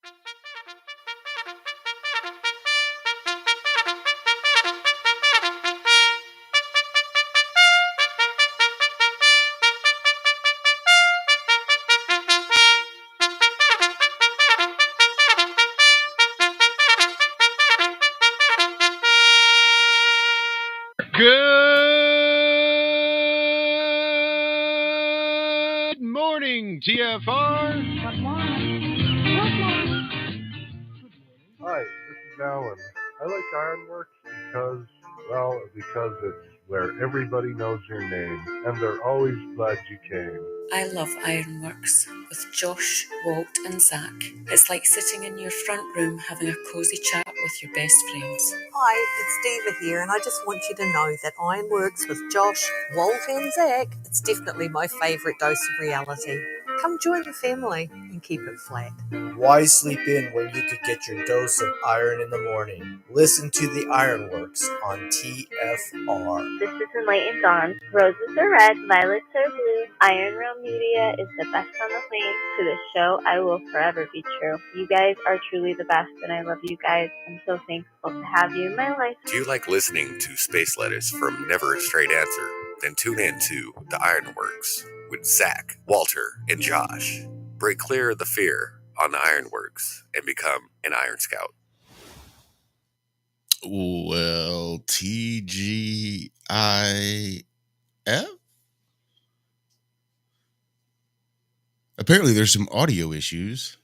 Good morning, TFR. Good morning. Hi, this is Alan. I like Ironworx because it's where everybody knows your name and they're always glad you came. I love Ironworx with Josh, Walt and Zach. It's like sitting in your front room having a cosy chat with your best friends. Hi, it's Diva here, and I just want you to know that Ironworx with Josh, Walt and Zach, it's definitely my favourite dose of reality. Come join the family and keep it flat. Why sleep in when you could get your dose of iron in the morning? Listen to the Ironworx on TFR. This is Enlightened Dawn. Roses are red, violets are blue. Iron Realm Media is the best on the planet. To this show, I will forever be true. You guys are truly the best, and I love you guys. I'm so thankful to have you in my life. Do you like listening to space letters from Never a Straight Answer? Then tune in to The Ironworx with Zach, Walter, and Josh. Break clear of the fear on the Ironworx and become an Iron Scout. Well, TGIF? Apparently there's some audio issues.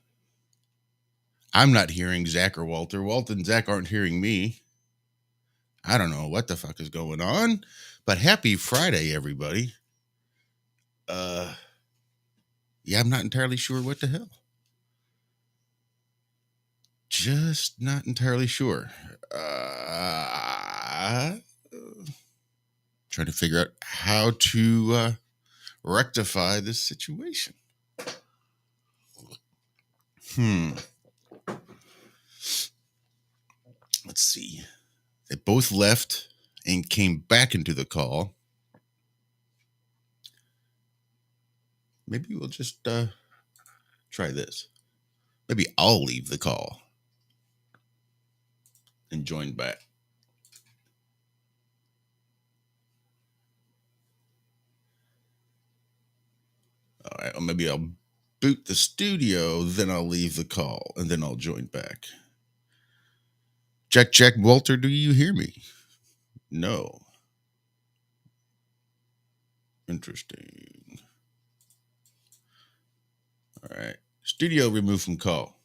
I'm not hearing Zach or Walter. Walt and Zach aren't hearing me. I don't know what the fuck is going on, but happy Friday, everybody. Yeah, I'm not entirely sure what the hell. Just not entirely sure. Trying to figure out how to rectify this situation. Let's see. They both left and came back into the call. Maybe we'll just try this. Maybe I'll leave the call and join back. All right, or maybe I'll boot the studio, then I'll leave the call, and then I'll join back. Check, check. Walter, do you hear me? No. Interesting. All right. Studio removed from call.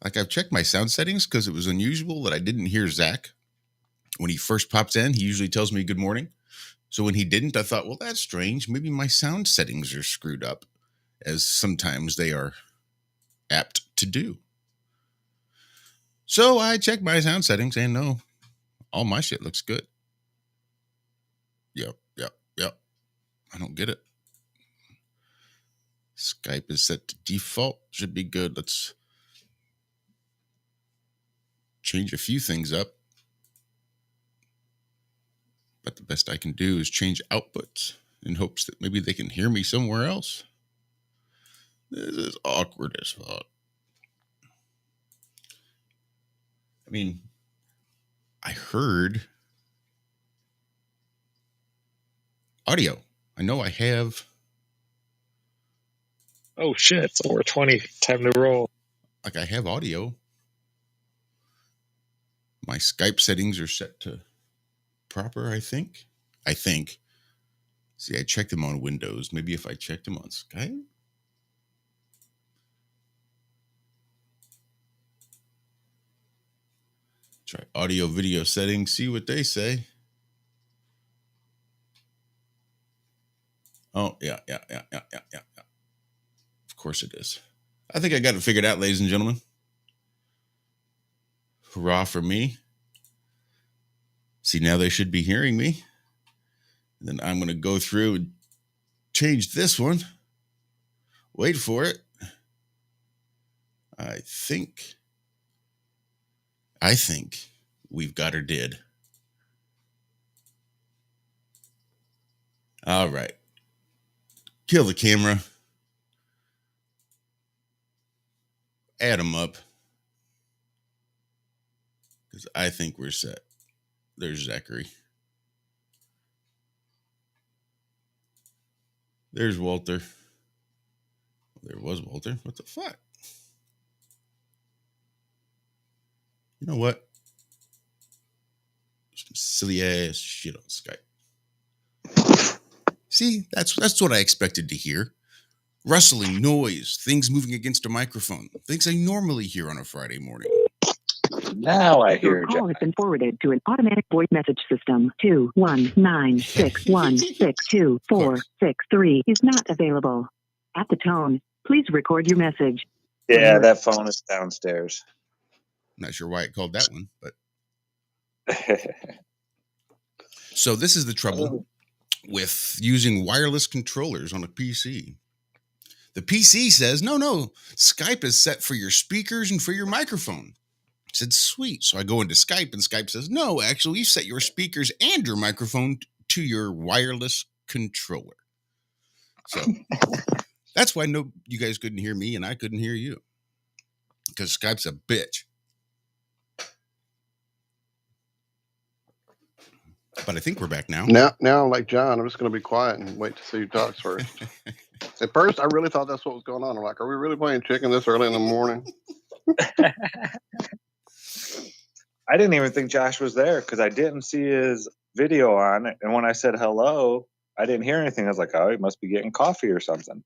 Like, I've checked my sound settings because it was unusual that I didn't hear Zach. When he first pops in, he usually tells me good morning. So when he didn't, I thought, well, that's strange. Maybe my sound settings are screwed up, as sometimes they are apt to do. So I checked my sound settings and no, all my shit looks good. Yep. I don't get it. Skype is set to default. Should be good. Let's change a few things up. But the best I can do is change outputs in hopes that maybe they can hear me somewhere else. This is awkward as fuck. I mean, I heard audio. I know I have. Oh shit, it's over 20. Time to roll. Like, I have audio. My Skype settings are set to proper, I think. See, I checked them on Windows. Maybe if I checked them on Skype? Try audio video settings, see what they say. Oh, yeah. Of course it is. I think I got it figured out, ladies and gentlemen. Hurrah for me. See, now they should be hearing me. And then I'm going to go through and change this one. Wait for it. I think we've got her did. All right. Kill the camera. add them up because I think we're set. There's Zachary. There's Walter. There was Walter. What the fuck? You know what? Some silly ass shit on Skype. See, that's what I expected to hear. Rustling, noise, things moving against a microphone. Things I normally hear on a Friday morning. Now I hear Your call has been forwarded to an automatic voice message system. 21961624663 is not available. At the tone, please record your message. Yeah, that phone is downstairs. Not sure why it called that one, but so this is the trouble with using wireless controllers on a PC. The PC says, no, Skype is set for your speakers and for your microphone. I said, sweet. So I go into Skype and Skype says, no, actually, you set your speakers and your microphone to your wireless controller. So that's why you guys couldn't hear me and I couldn't hear you. Because Skype's a bitch. But I think we're back now. Now, like John, I'm just going to be quiet and wait to see who talks first. At first, I really thought that's what was going on. I'm like, are we really playing chicken this early in the morning? I didn't even think Josh was there because I didn't see his video on. And when I said hello, I didn't hear anything. I was like, oh, he must be getting coffee or something.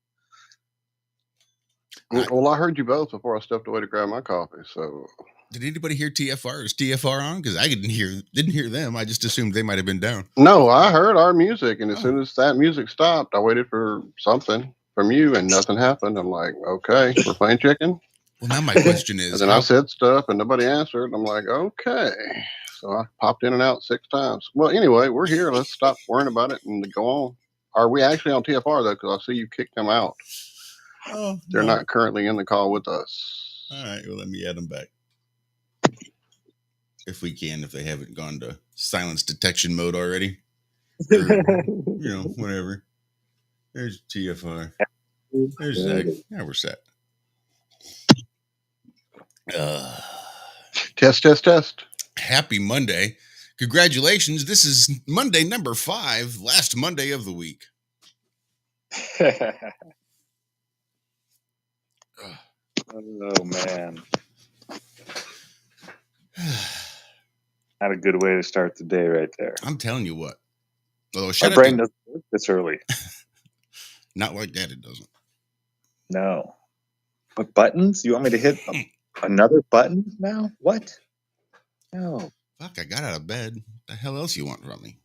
Well, I heard you both before I stepped away to grab my coffee. So, did anybody hear TFR? Is TFR on? Because I didn't hear them. I just assumed they might have been down. No, I heard our music, and as soon as that music stopped, I waited for something from you, and nothing happened. I'm like, okay, we're playing chicken. Well, now my question is, and then I said stuff, and nobody answered. I'm like, okay. So I popped in and out 6 times. Well, anyway, we're here. Let's stop worrying about it and go on. Are we actually on TFR though? Because I see you kicked them out. Oh, they're not currently in the call with us. All right, well, let me add them back. If we can, if they haven't gone to silence detection mode already. Or, whatever. There's TFR. There's Zach. Yeah, we're set. Test. Happy Monday. Congratulations. This is Monday number 5, last Monday of the week. Oh, man. Not a good way to start the day right there. I'm telling you what. Although, my brain doesn't work this early. Not like that, it doesn't. No. What buttons? You want me to hit another button now? What? No. Fuck, I got out of bed. What the hell else you want from me?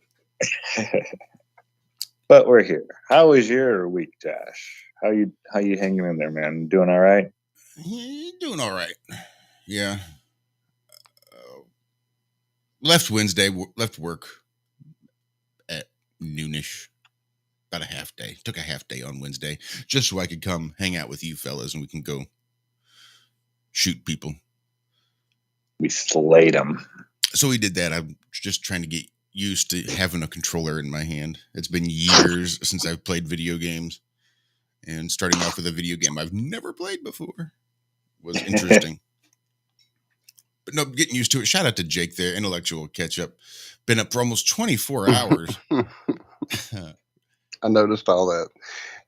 But we're here. How was your week, Josh? How you hanging in there, man? Doing all right? Doing all right. Yeah. Left work at noonish. About a half day. Took a half day on Wednesday just so I could come hang out with you fellas and we can go shoot people. We slayed them. So we did that. I'm just trying to get used to having a controller in my hand. It's been years since I've played video games. And starting off with a video game I've never played before was interesting. But no, getting used to it. Shout out to Jake there, Intellectual Catch Up. Been up for almost 24 hours. I noticed all that.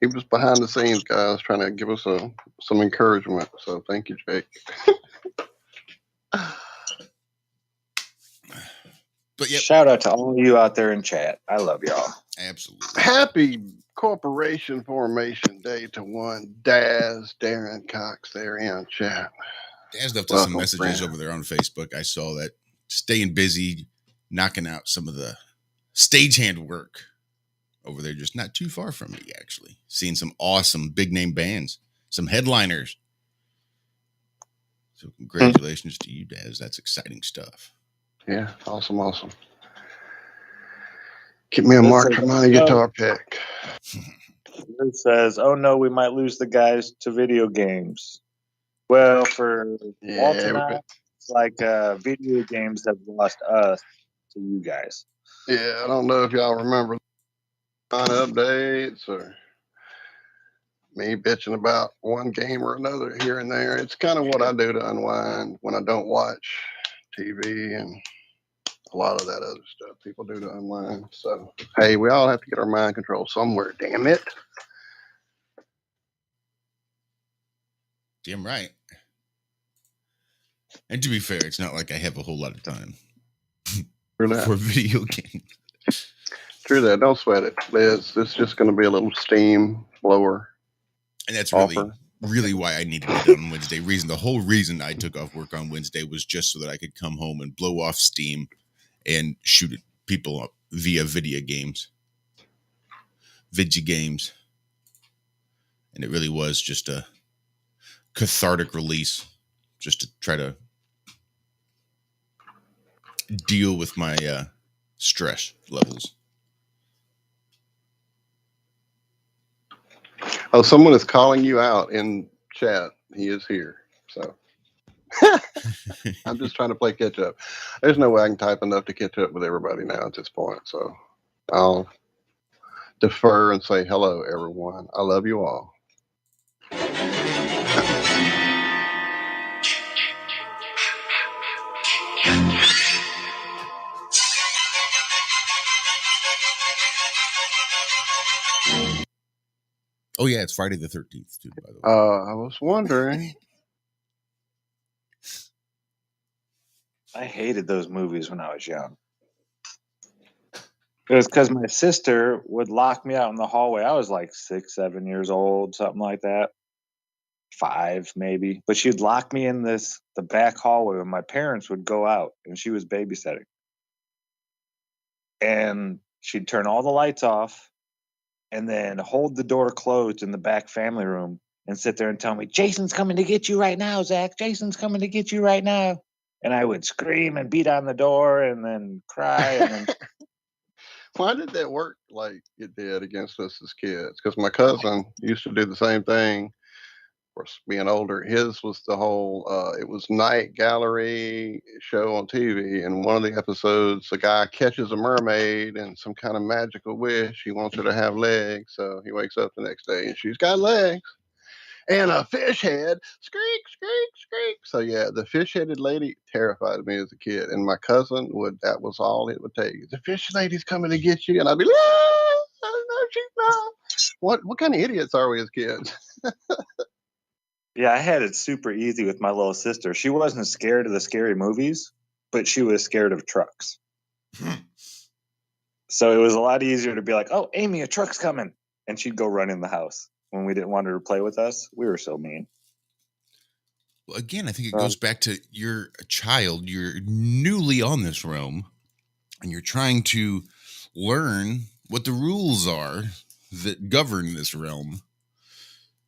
He was behind the scenes, guys, trying to give us some encouragement. So thank you, Jake. But yep. Shout out to all of you out there in chat. I love y'all. Absolutely. Happy Corporation Formation Day to one Daz Darren Cox there in chat. Daz left us some messages over there on Facebook. I saw that. Staying busy, knocking out some of the stagehand work over there, just not too far from me, actually. Seeing some awesome big name bands, some headliners. So congratulations to you, Daz. That's exciting stuff. Yeah, awesome. Get me a Mark Tremonti guitar pick. It says, oh no, we might lose the guys to video games. Well, for Walter and I, it's like video games have lost us to you guys. Yeah, I don't know if y'all remember on updates or me bitching about one game or another here and there. It's kind of what I do to unwind when I don't watch TV and a lot of that other stuff people do to unwind. So, hey, we all have to get our mind control somewhere, damn it. Damn right. And to be fair, it's not like I have a whole lot of time for video games. True that. Don't sweat it, Liz. This is just going to be a little steam blower. And that's really why I needed it done on Wednesday. The whole reason I took off work on Wednesday was just so that I could come home and blow off steam and shoot people up via video games. And it really was just a cathartic release, just to try to deal with my stress levels. Oh, someone is calling you out in chat. He is here. So I'm just trying to play catch up. There's no way I can type enough to catch up with everybody now at this point. So I'll defer and say hello, everyone. I love you all. Oh, yeah, it's Friday the 13th, too, by the way. I was wondering. I hated those movies when I was young. It was because my sister would lock me out in the hallway. I was like 6, 7 years old, something like that. 5, maybe. But she'd lock me in the back hallway when my parents would go out, and she was babysitting. And she'd turn all the lights off and then hold the door closed in the back family room and sit there and tell me, Jason's coming to get you right now, Zach. Jason's coming to get you right now. And I would scream and beat on the door and then cry. And then Why did that work like it did against us as kids? Because my cousin used to do the same thing. Of course, being older, his was the whole, it was night gallery show on TV. And one of the episodes, the guy catches a mermaid and some kind of magical wish. He wants her to have legs. So he wakes up the next day and she's got legs. And a fish head, squeak, squeak, squeak. So yeah, the fish-headed lady terrified me as a kid. And my cousin that was all it would take. The fish lady's coming to get you. And I'd be like, no, she's not. What kind of idiots are we as kids? yeah, I had it super easy with my little sister. She wasn't scared of the scary movies, but she was scared of trucks. So it was a lot easier to be like, oh, Amy, a truck's coming. And she'd go run in the house when we didn't want her to play with us. We were so mean. Well, again, I think it goes back to you're a child, you're newly on this realm, and you're trying to learn what the rules are that govern this realm.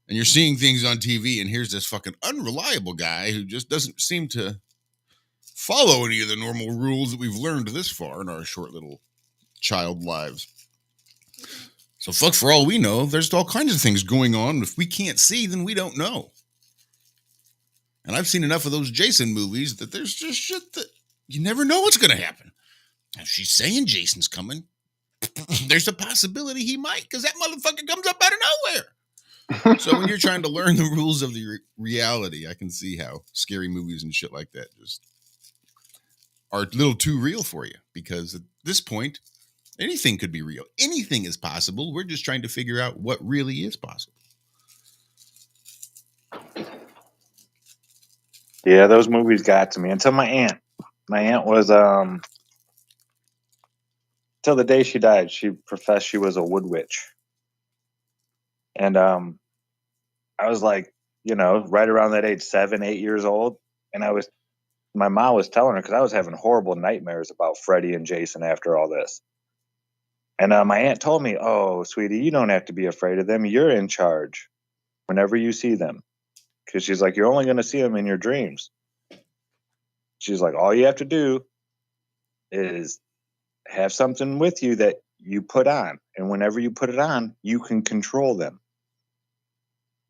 And you're seeing things on TV, and here's this fucking unreliable guy who just doesn't seem to follow any of the normal rules that we've learned this far in our short little child lives. So fuck, for all we know, there's all kinds of things going on. If we can't see, then we don't know. And I've seen enough of those Jason movies that there's just shit that you never know what's going to happen. If she's saying Jason's coming, there's a possibility he might, because that motherfucker comes up out of nowhere. So when you're trying to learn the rules of the reality, I can see how scary movies and shit like that just are a little too real for you, because at this point, anything could be real. Anything is possible. We're just trying to figure out what really is possible. Yeah, those movies got to me. Until my aunt. My aunt was, till the day she died, she professed she was a wood witch. And I was like, right around that age, 7, 8 years old. And my mom was telling her, because I was having horrible nightmares about Freddy and Jason after all this. And my aunt told me, oh, sweetie, you don't have to be afraid of them. You're in charge whenever you see them. Because she's like, you're only going to see them in your dreams. She's like, all you have to do is have something with you that you put on. And whenever you put it on, you can control them.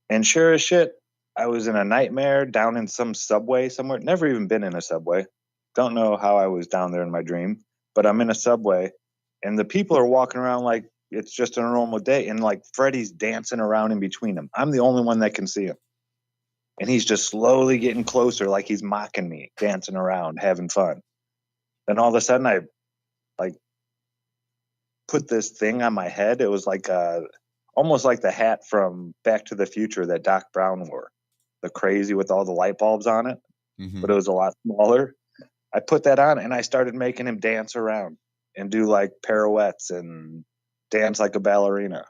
And sure as shit, I was in a nightmare down in some subway somewhere. Never even been in a subway. Don't know how I was down there in my dream. But I'm in a subway. And the people are walking around like, it's just a normal day. And like Freddy's dancing around in between them. I'm the only one that can see him. And he's just slowly getting closer, like he's mocking me, dancing around, having fun. Then all of a sudden I like put this thing on my head. It was like almost like the hat from Back to the Future that Doc Brown wore. The crazy with all the light bulbs on it. Mm-hmm. But it was a lot smaller. I put that on and I started making him dance around and do like pirouettes and dance like a ballerina.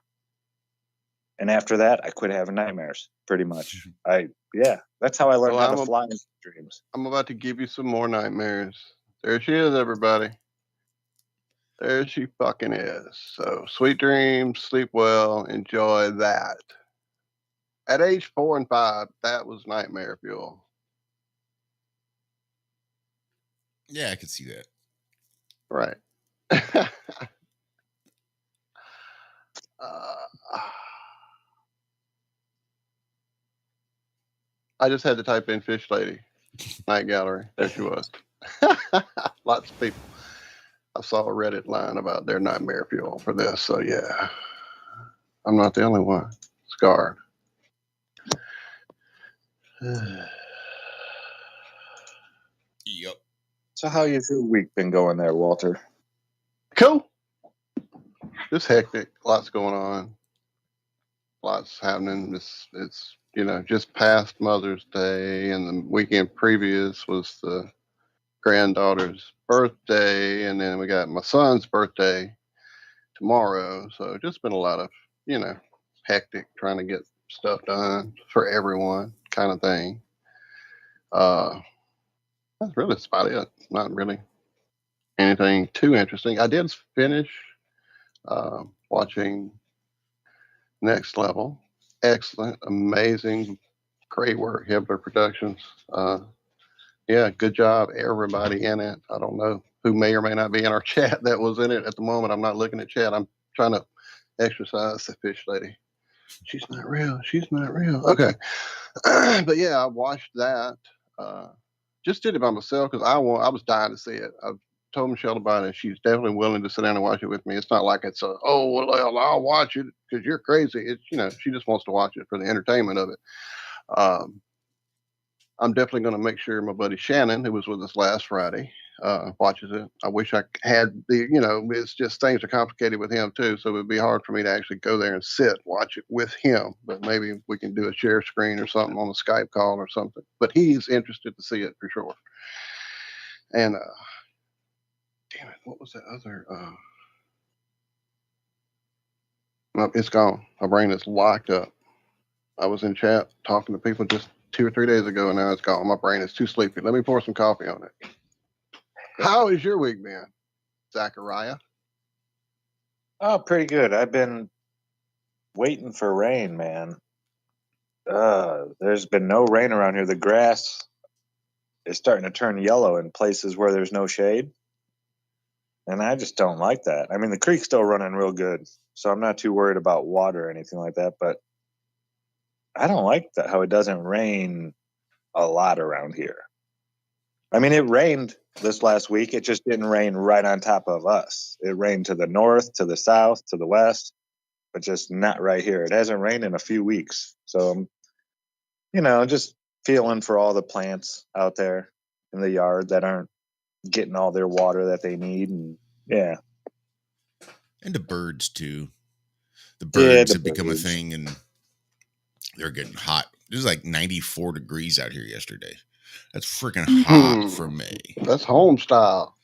And after that, I quit having nightmares pretty much. That's how I learned how to fly in dreams. I'm about to give you some more nightmares. There she is, everybody. There she fucking is. So sweet dreams, sleep well, enjoy that. At age 4 and 5, that was nightmare fuel. Yeah, I could see that. Right. I just had to type in fish lady, night gallery. There she was. Lots of people. I saw a Reddit line about their nightmare fuel for this. So yeah, I'm not the only one. Scarred. Yep. So how has your week been going there, Walter? Cool. Just hectic. Lots going on. Lots happening. It's just past Mother's Day, and the weekend previous was the granddaughter's birthday, and then we got my son's birthday tomorrow. So just been a lot of hectic trying to get stuff done for everyone kind of thing. That's really about it. Not really anything too interesting. I did finish watching Next Level. Excellent, amazing, great work, Hibbler Productions. Yeah, good job, everybody in it. I don't know who may or may not be in our chat that was in it at the moment. I'm not looking at chat. I'm trying to exercise the fish lady. She's not real. She's not real. Okay. But yeah, I watched that. Just did it by myself because I was dying to see it. I've told Michelle about it. She's definitely willing to sit down and watch it with me. It's not like it's I'll watch it because you're crazy. It's she just wants to watch it for the entertainment of it. I'm definitely going to make sure my buddy Shannon, who was with us last Friday, watches it. I wish I had it's just things are complicated with him too, so it would be hard for me to actually go there and watch it with him. But maybe we can do a share screen or something on a Skype call or something. But he's interested to see it for sure. And damn it, what was that other? No, it's gone. My brain is locked up. I was in chat talking to people just 2 or 3 days ago, and now it's gone. My brain is too sleepy. Let me pour some coffee on it. How has your week been, Zachariah? Oh, pretty good. I've been waiting for rain, man. There's been no rain around here. The grass is starting to turn yellow in places where there's no shade. And I just don't like that. I mean, the creek's still running real good, so I'm not too worried about water or anything like that. But I don't like that how it doesn't rain a lot around here. I mean, it rained this last week. It just didn't rain right on top of us. It rained to the north, to the south, to the west, but just not right here. It hasn't rained in a few weeks. So I'm, just feeling for all the plants out there in the yard that aren't getting all their water that they need. And yeah. And the birds too. The birds have become a thing, and they're getting hot. It was like 94 degrees out here yesterday. That's freaking hot for me. That's home style.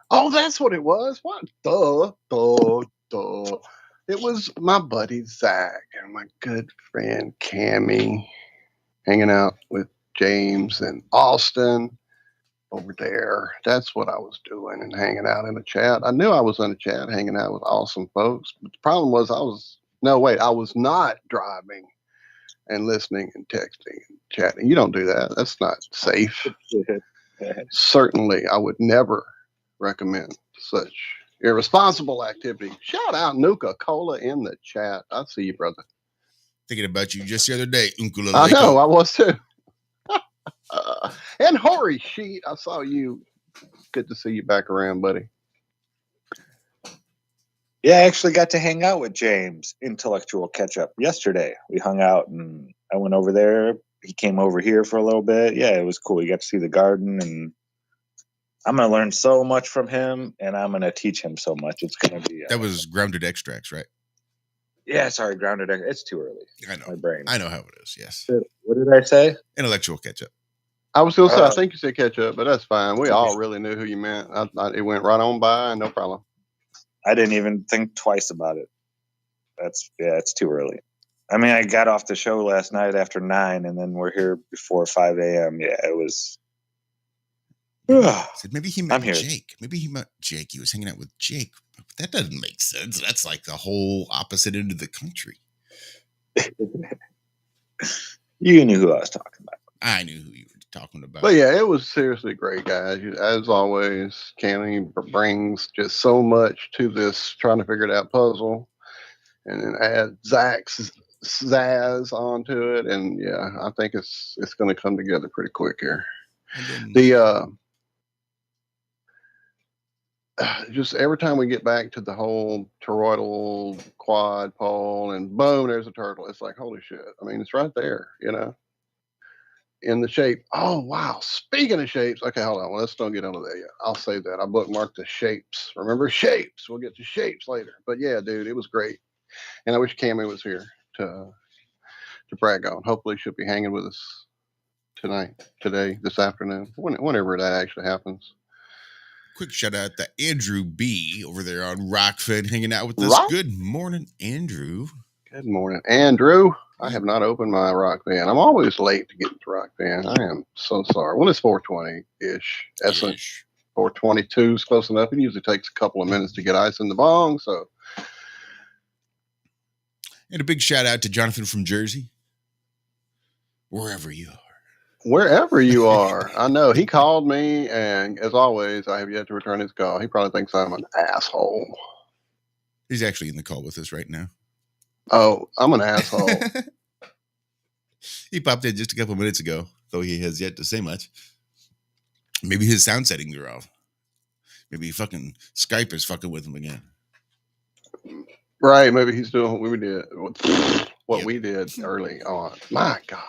Oh, that's what it was. What? Duh. It was my buddy Zach and my good friend Cammie hanging out with James and Austin over there. That's what I was doing, and hanging out in the chat. I knew I was in the chat hanging out with awesome folks, but the problem was I was not driving and listening and texting and chatting. You don't do that. That's not safe. Certainly, I would never recommend such irresponsible activity. Shout out Nuka-Cola in the chat. I see you, brother. Thinking about you just the other day, Uncle. I know, I was too. And Hori Sheet, I saw you. Good to see you back around, buddy. Yeah, I actually got to hang out with James, intellectual catch up, yesterday. We hung out and I went over there. He came over here for a little bit. Yeah, it was cool. You got to see the garden, and I'm going to learn so much from him, and I'm going to teach him so much. It's going to be. That was grounded extracts, right? Yeah, sorry, grounded. It's too early. I know. My brain. I know how it is, yes. What did I say? Intellectual catch up. I was going to say, I think you said catch up, but that's fine. We all really knew who you meant. It went right on by, no problem. I didn't even think twice about it. It's too early. I mean, I got off the show last night after 9, and then we're here before 5 a.m. Yeah, it was. Maybe he met Jake. Maybe he met Jake. He was hanging out with Jake. That doesn't make sense. That's like the whole opposite end of the country. You knew who I was talking about. I knew who you were talking about. But yeah, it was seriously great, guys. As always, Kenny brings just so much to this trying to figure it out puzzle, and then add Zach's zazz onto it, and yeah, I think it's going to come together pretty quick here. Just every time we get back to the whole toroidal quad pole, and boom, there's a turtle. It's like, holy shit! I mean, it's right there, in the shape. Oh wow! Speaking of shapes, okay, hold on. Well, let's don't get into that yet. I'll save that. I bookmarked the shapes. Remember shapes? We'll get to shapes later. But yeah, dude, it was great. And I wish Cammy was here to brag on. Hopefully she'll be hanging with us today, this afternoon, whenever that actually happens. Quick shout out to Andrew B over there on Rockfin hanging out with us. Good morning, Andrew. Good morning, Andrew. I have not opened my Rockfin. I'm always late to get into Rockfin. I am so sorry. Well, it's 4:20-ish. That's 4:22 is close enough. It usually takes a couple of minutes to get ice in the bong, so. And a big shout out to Jonathan from Jersey. Wherever you are. Wherever you are. I know. He called me, and as always, I have yet to return his call. He probably thinks I'm an asshole. He's actually in the call with us right now. Oh, I'm an asshole. He popped in just a couple of minutes ago, though he has yet to say much. Maybe his sound settings are off. Maybe fucking Skype is fucking with him again. Right. Maybe he's doing what we did early on. My God.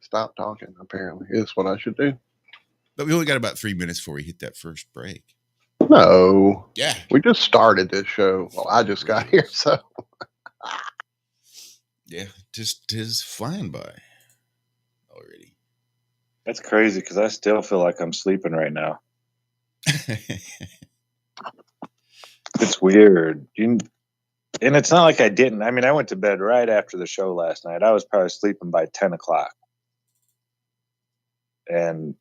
Stop talking, apparently. It's what I should do. But we only got about 3 minutes before we hit that first break. No. Yeah. We just started this show. Well, I just got here, so. Yeah, just tis flying by already. That's crazy because I still feel like I'm sleeping right now. It's weird. And it's not like I didn't. I mean, I went to bed right after the show last night. I was probably sleeping by 10 o'clock. And,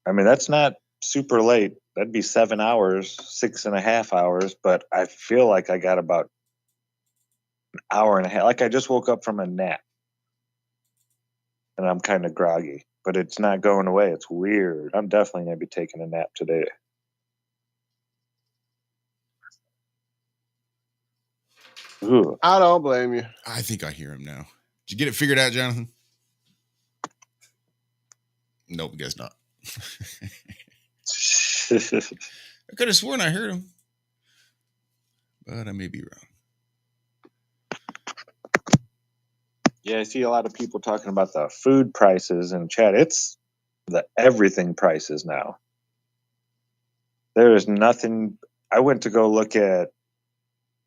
I mean, that's not super late. That'd be 7 hours, 6.5 hours. But I feel like I got about an hour and a half. Like I just woke up from a nap. And I'm kind of groggy. But it's not going away. It's weird. I'm definitely going to be taking a nap today. Ooh. I don't blame you. I think I hear him now. Did you get it figured out, Jonathan? Nope, guess not. I could have sworn I heard him. But I may be wrong. Yeah, I see a lot of people talking about the food prices in chat. It's the everything prices now. There is nothing. I went to go look at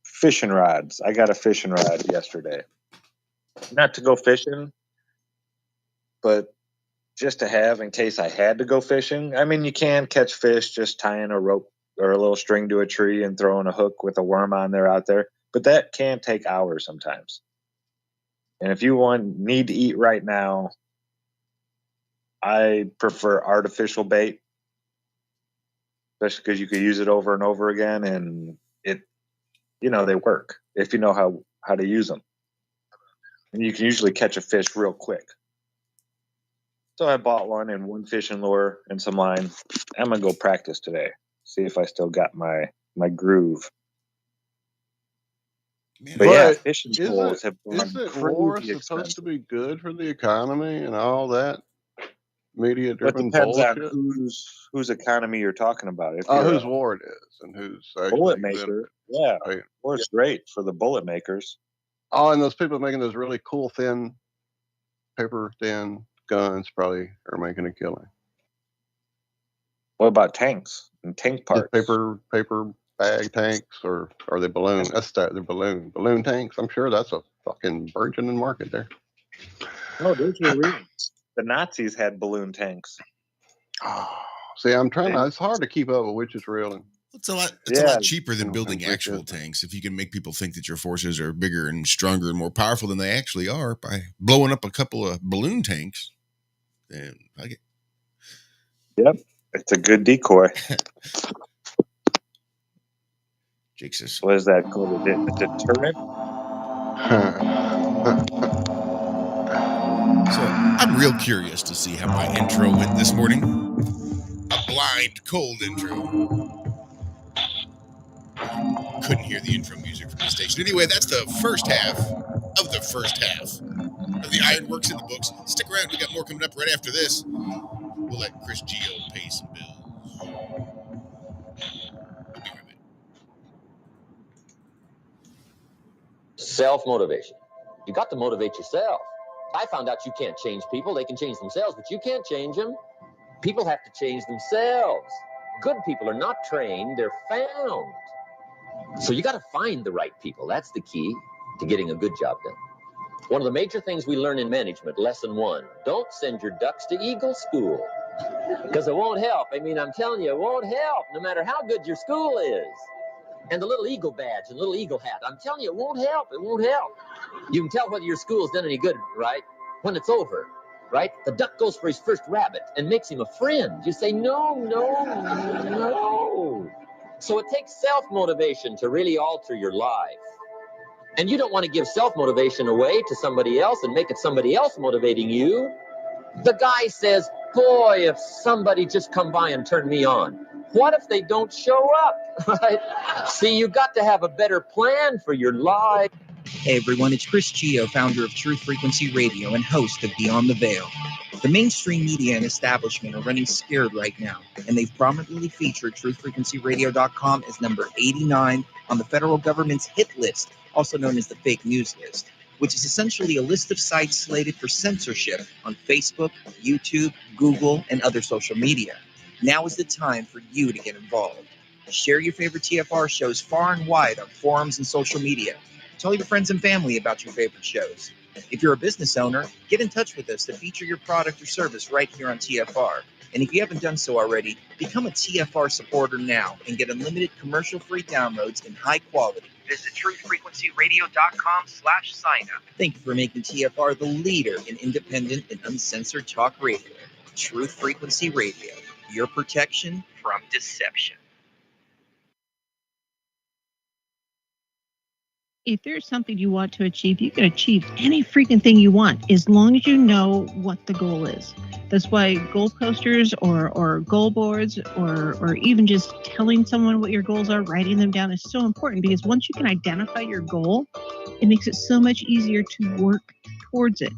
fishing rods. I got a fishing rod yesterday. Not to go fishing, but just to have in case I had to go fishing. I mean, you can catch fish just tying a rope or a little string to a tree and throwing a hook with a worm on there out there. But that can take hours sometimes. And if you need to eat right now, I prefer artificial bait, especially because you could use it over and over again, and they work if you know how to use them. And you can usually catch a fish real quick. So I bought one and one fishing lure and some line. I'm gonna go practice today. See if I still got my groove. Man, but yeah, fishing poles have gone isn't crazy war expensive. supposed to be good for the economy and all that? media-driven depends on bullshit. whose economy you're talking about. If Whose war it is and who's actually bullet good at maker, it. yeah, Right. war's great for the bullet makers. Oh, and those people making those really cool thin, paper thin guns probably are making a killing. What about tanks and tank parts? Just paper bag tanks, or are they balloon? They're balloon tanks. I'm sure that's a fucking burgeoning market there. No, those were real. The Nazis had balloon tanks. Oh, see, I'm trying to. It's hard to keep up with which is real. And It's a lot cheaper than building actual tanks if you can make people think that your forces are bigger and stronger and more powerful than they actually are by blowing up a couple of balloon tanks. Then I get. Yep, it's a good decoy. Jake says, "What is that called? A deterrent?" So I'm real curious to see how my intro went this morning. A blind, cold intro. Couldn't hear the intro music from the station. Anyway, that's the first half of the first half of the Ironworks in the books. Stick around. We got more coming up right after this. We'll let Chris Geo pay some bills. We'll be right back. Self-motivation. You got to motivate yourself. I found out you can't change people. They can change themselves, but you can't change them. People have to change themselves. Good people are not trained, they're found. So you got to find the right people. That's the key to getting a good job done. One of the major things we learn in management, lesson 1, don't send your ducks to Eagle School. Because it won't help. I mean, I'm telling you, it won't help, no matter how good your school is. And the little eagle badge and little eagle hat, I'm telling you, it won't help. It won't help. You can tell whether your school's done any good, right? When it's over, right? The duck goes for his first rabbit and makes him a friend. You say, no. So it takes self-motivation to really alter your life. And you don't want to give self-motivation away to somebody else and make it somebody else motivating you. The guy says, boy, if somebody just come by and turn me on. What if they don't show up, right? See, you got to have a better plan for your life. Hey everyone, it's Chris Geo, founder of Truth Frequency Radio and host of Beyond the Veil. The mainstream media and establishment are running scared right now, and they've prominently featured TruthFrequencyRadio.com as number 89 on the federal government's hit list, also known as the fake news list, which is essentially a list of sites slated for censorship on Facebook, YouTube, Google, and other social media. Now is the time for you to get involved. Share your favorite TFR shows far and wide on forums and social media. Tell your friends and family about your favorite shows. If you're a business owner, get in touch with us to feature your product or service right here on TFR. And if you haven't done so already, become a TFR supporter now and get unlimited commercial-free downloads in high quality. Visit truthfrequencyradio.com/sign-up. Thank you for making TFR the leader in independent and uncensored talk radio. Truth Frequency Radio, your protection from deception. If there's something you want to achieve, you can achieve any freaking thing you want as long as you know what the goal is. That's why goal posters or goal boards or even just telling someone what your goals are, writing them down is so important, because once you can identify your goal, it makes it so much easier to work towards it.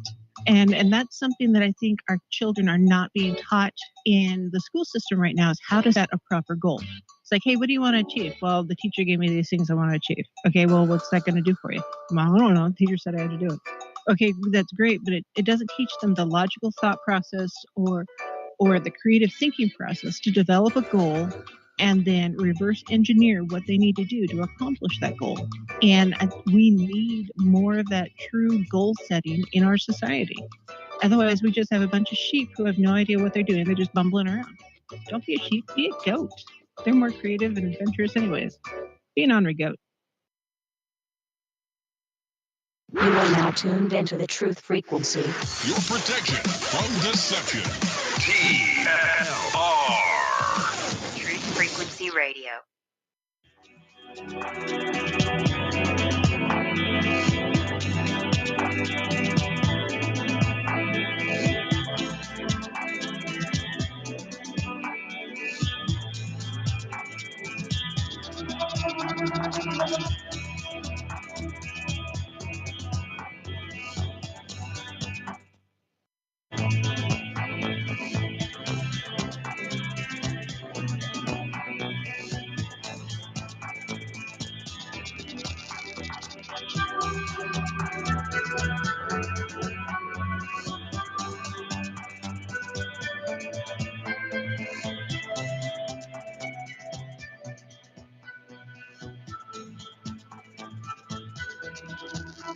And that's something that I think our children are not being taught in the school system right now, is how to set a proper goal. It's like, hey, what do you want to achieve? Well, the teacher gave me these things I want to achieve. Okay, well, what's that going to do for you? Well, I don't know. The teacher said I had to do it. Okay, that's great, but it doesn't teach them the logical thought process or the creative thinking process to develop a goal and then reverse engineer what they need to do to accomplish that goal. And we need more of that true goal setting in our society. Otherwise, we just have a bunch of sheep who have no idea what they're doing. They're just bumbling around. Don't be a sheep, be a goat. They're more creative and adventurous anyways. Be an ornery goat. You are now tuned into the Truth Frequency. Your protection from deception. TFR. Truth Frequency Radio.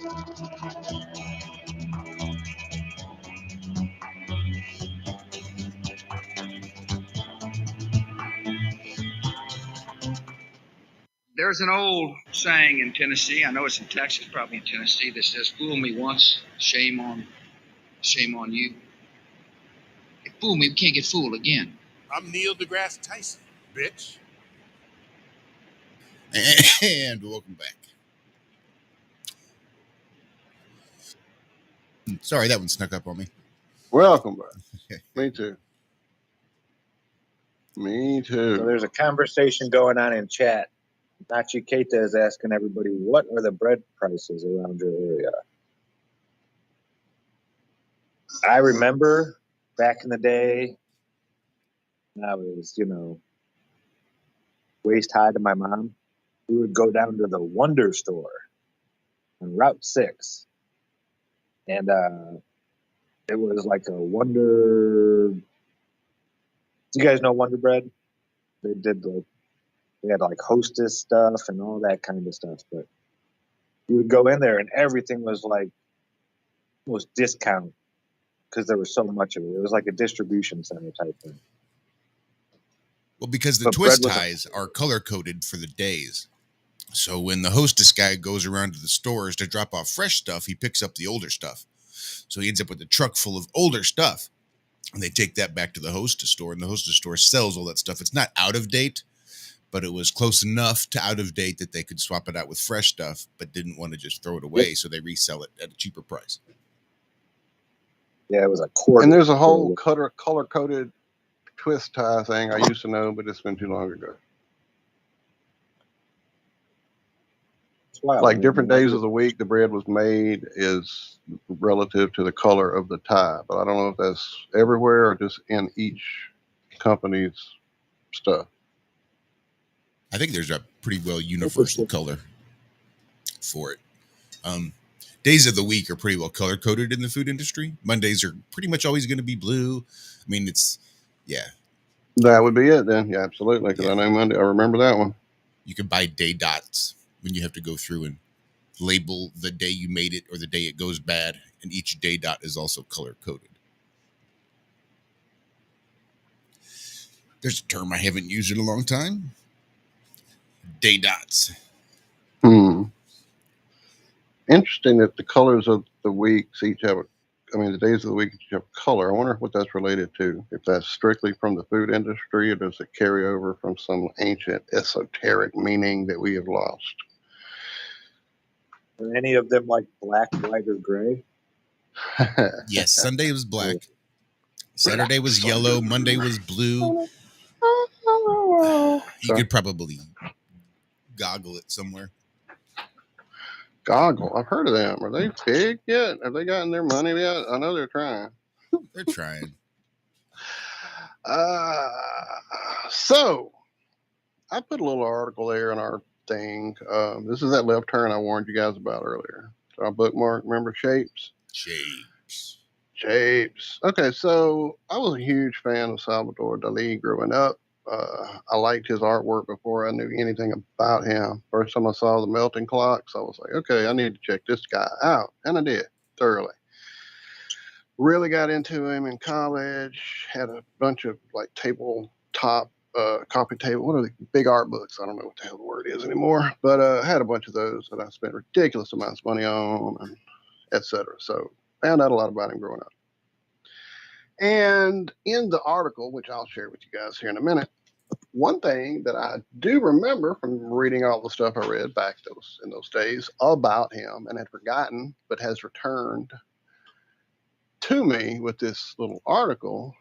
There's an old saying in Tennessee, I know it's in Texas, probably in Tennessee, that says, "Fool me once, shame on you. If fool me, we can't get fooled again." I'm Neil deGrasse Tyson, bitch. And welcome back. Sorry, that one snuck up on me. Welcome back. Me too. Me too. So there's a conversation going on in chat. Nachi Keita is asking everybody, what are the bread prices around your area? I remember back in the day, when I was, waist high to my mom, we would go down to the Wonder Store on Route 6. And it was like a Wonder... Do you guys know Wonder Bread? They had like Hostess stuff and all that kind of stuff. But you would go in there and everything was discount because there was so much of it. It was like a distribution center type thing. Well, because the twist ties are color-coded for the days. So when the hostess guy goes around to the stores to drop off fresh stuff, he picks up the older stuff. So he ends up with a truck full of older stuff. And they take that back to the hostess store, and the hostess store sells all that stuff. It's not out of date, but it was close enough to out of date that they could swap it out with fresh stuff, but didn't want to just throw it away, yep. So they resell it at a cheaper price. Yeah, it was a quarter. And there's a whole color-coded twist tie thing I used to know, but it's been too long ago. Like different days of the week the bread was made is relative to the color of the tie, but I don't know if that's everywhere or just in each company's stuff. I think there's a pretty well universal color for it. Days of the week are pretty well color coded in the food industry. Mondays are pretty much always going to be blue. I mean, that would be it then. Yeah, absolutely. Because I know Monday, I remember that one. You can buy day dots when you have to go through and label the day you made it or the day it goes bad, and each day dot is also color coded. There's a term I haven't used in a long time. Day dots. Interesting that the colors of the weeks each have the days of the week each have color. I wonder what that's related to. If that's strictly from the food industry, or does it carry over from some ancient esoteric meaning that we have lost? Are any of them like black, white, or gray? Yes, Sunday was black. Saturday was yellow. Monday was blue. You could probably goggle it somewhere. Goggle? I've heard of them. Are they big yet? Have they gotten their money yet? I know they're trying. They're trying. So, I put a little article there in our thing. This is that left turn I warned you guys about earlier. So I bookmarked. Remember Shapes? Shapes. Okay, so I was a huge fan of Salvador Dali growing up. I liked his artwork before I knew anything about him. First time I saw the melting clocks, I was like, okay, I need to check this guy out. And I did, thoroughly. Really got into him in college, had a bunch of like tabletop, coffee table, what are the big art books? I don't know what the hell the word is anymore, but I had a bunch of those that I spent ridiculous amounts of money on, and et cetera. So found out a lot about him growing up. And in the article, which I'll share with you guys here in a minute, one thing that I do remember from reading all the stuff I read back in those days about him and had forgotten, but has returned to me with this little article,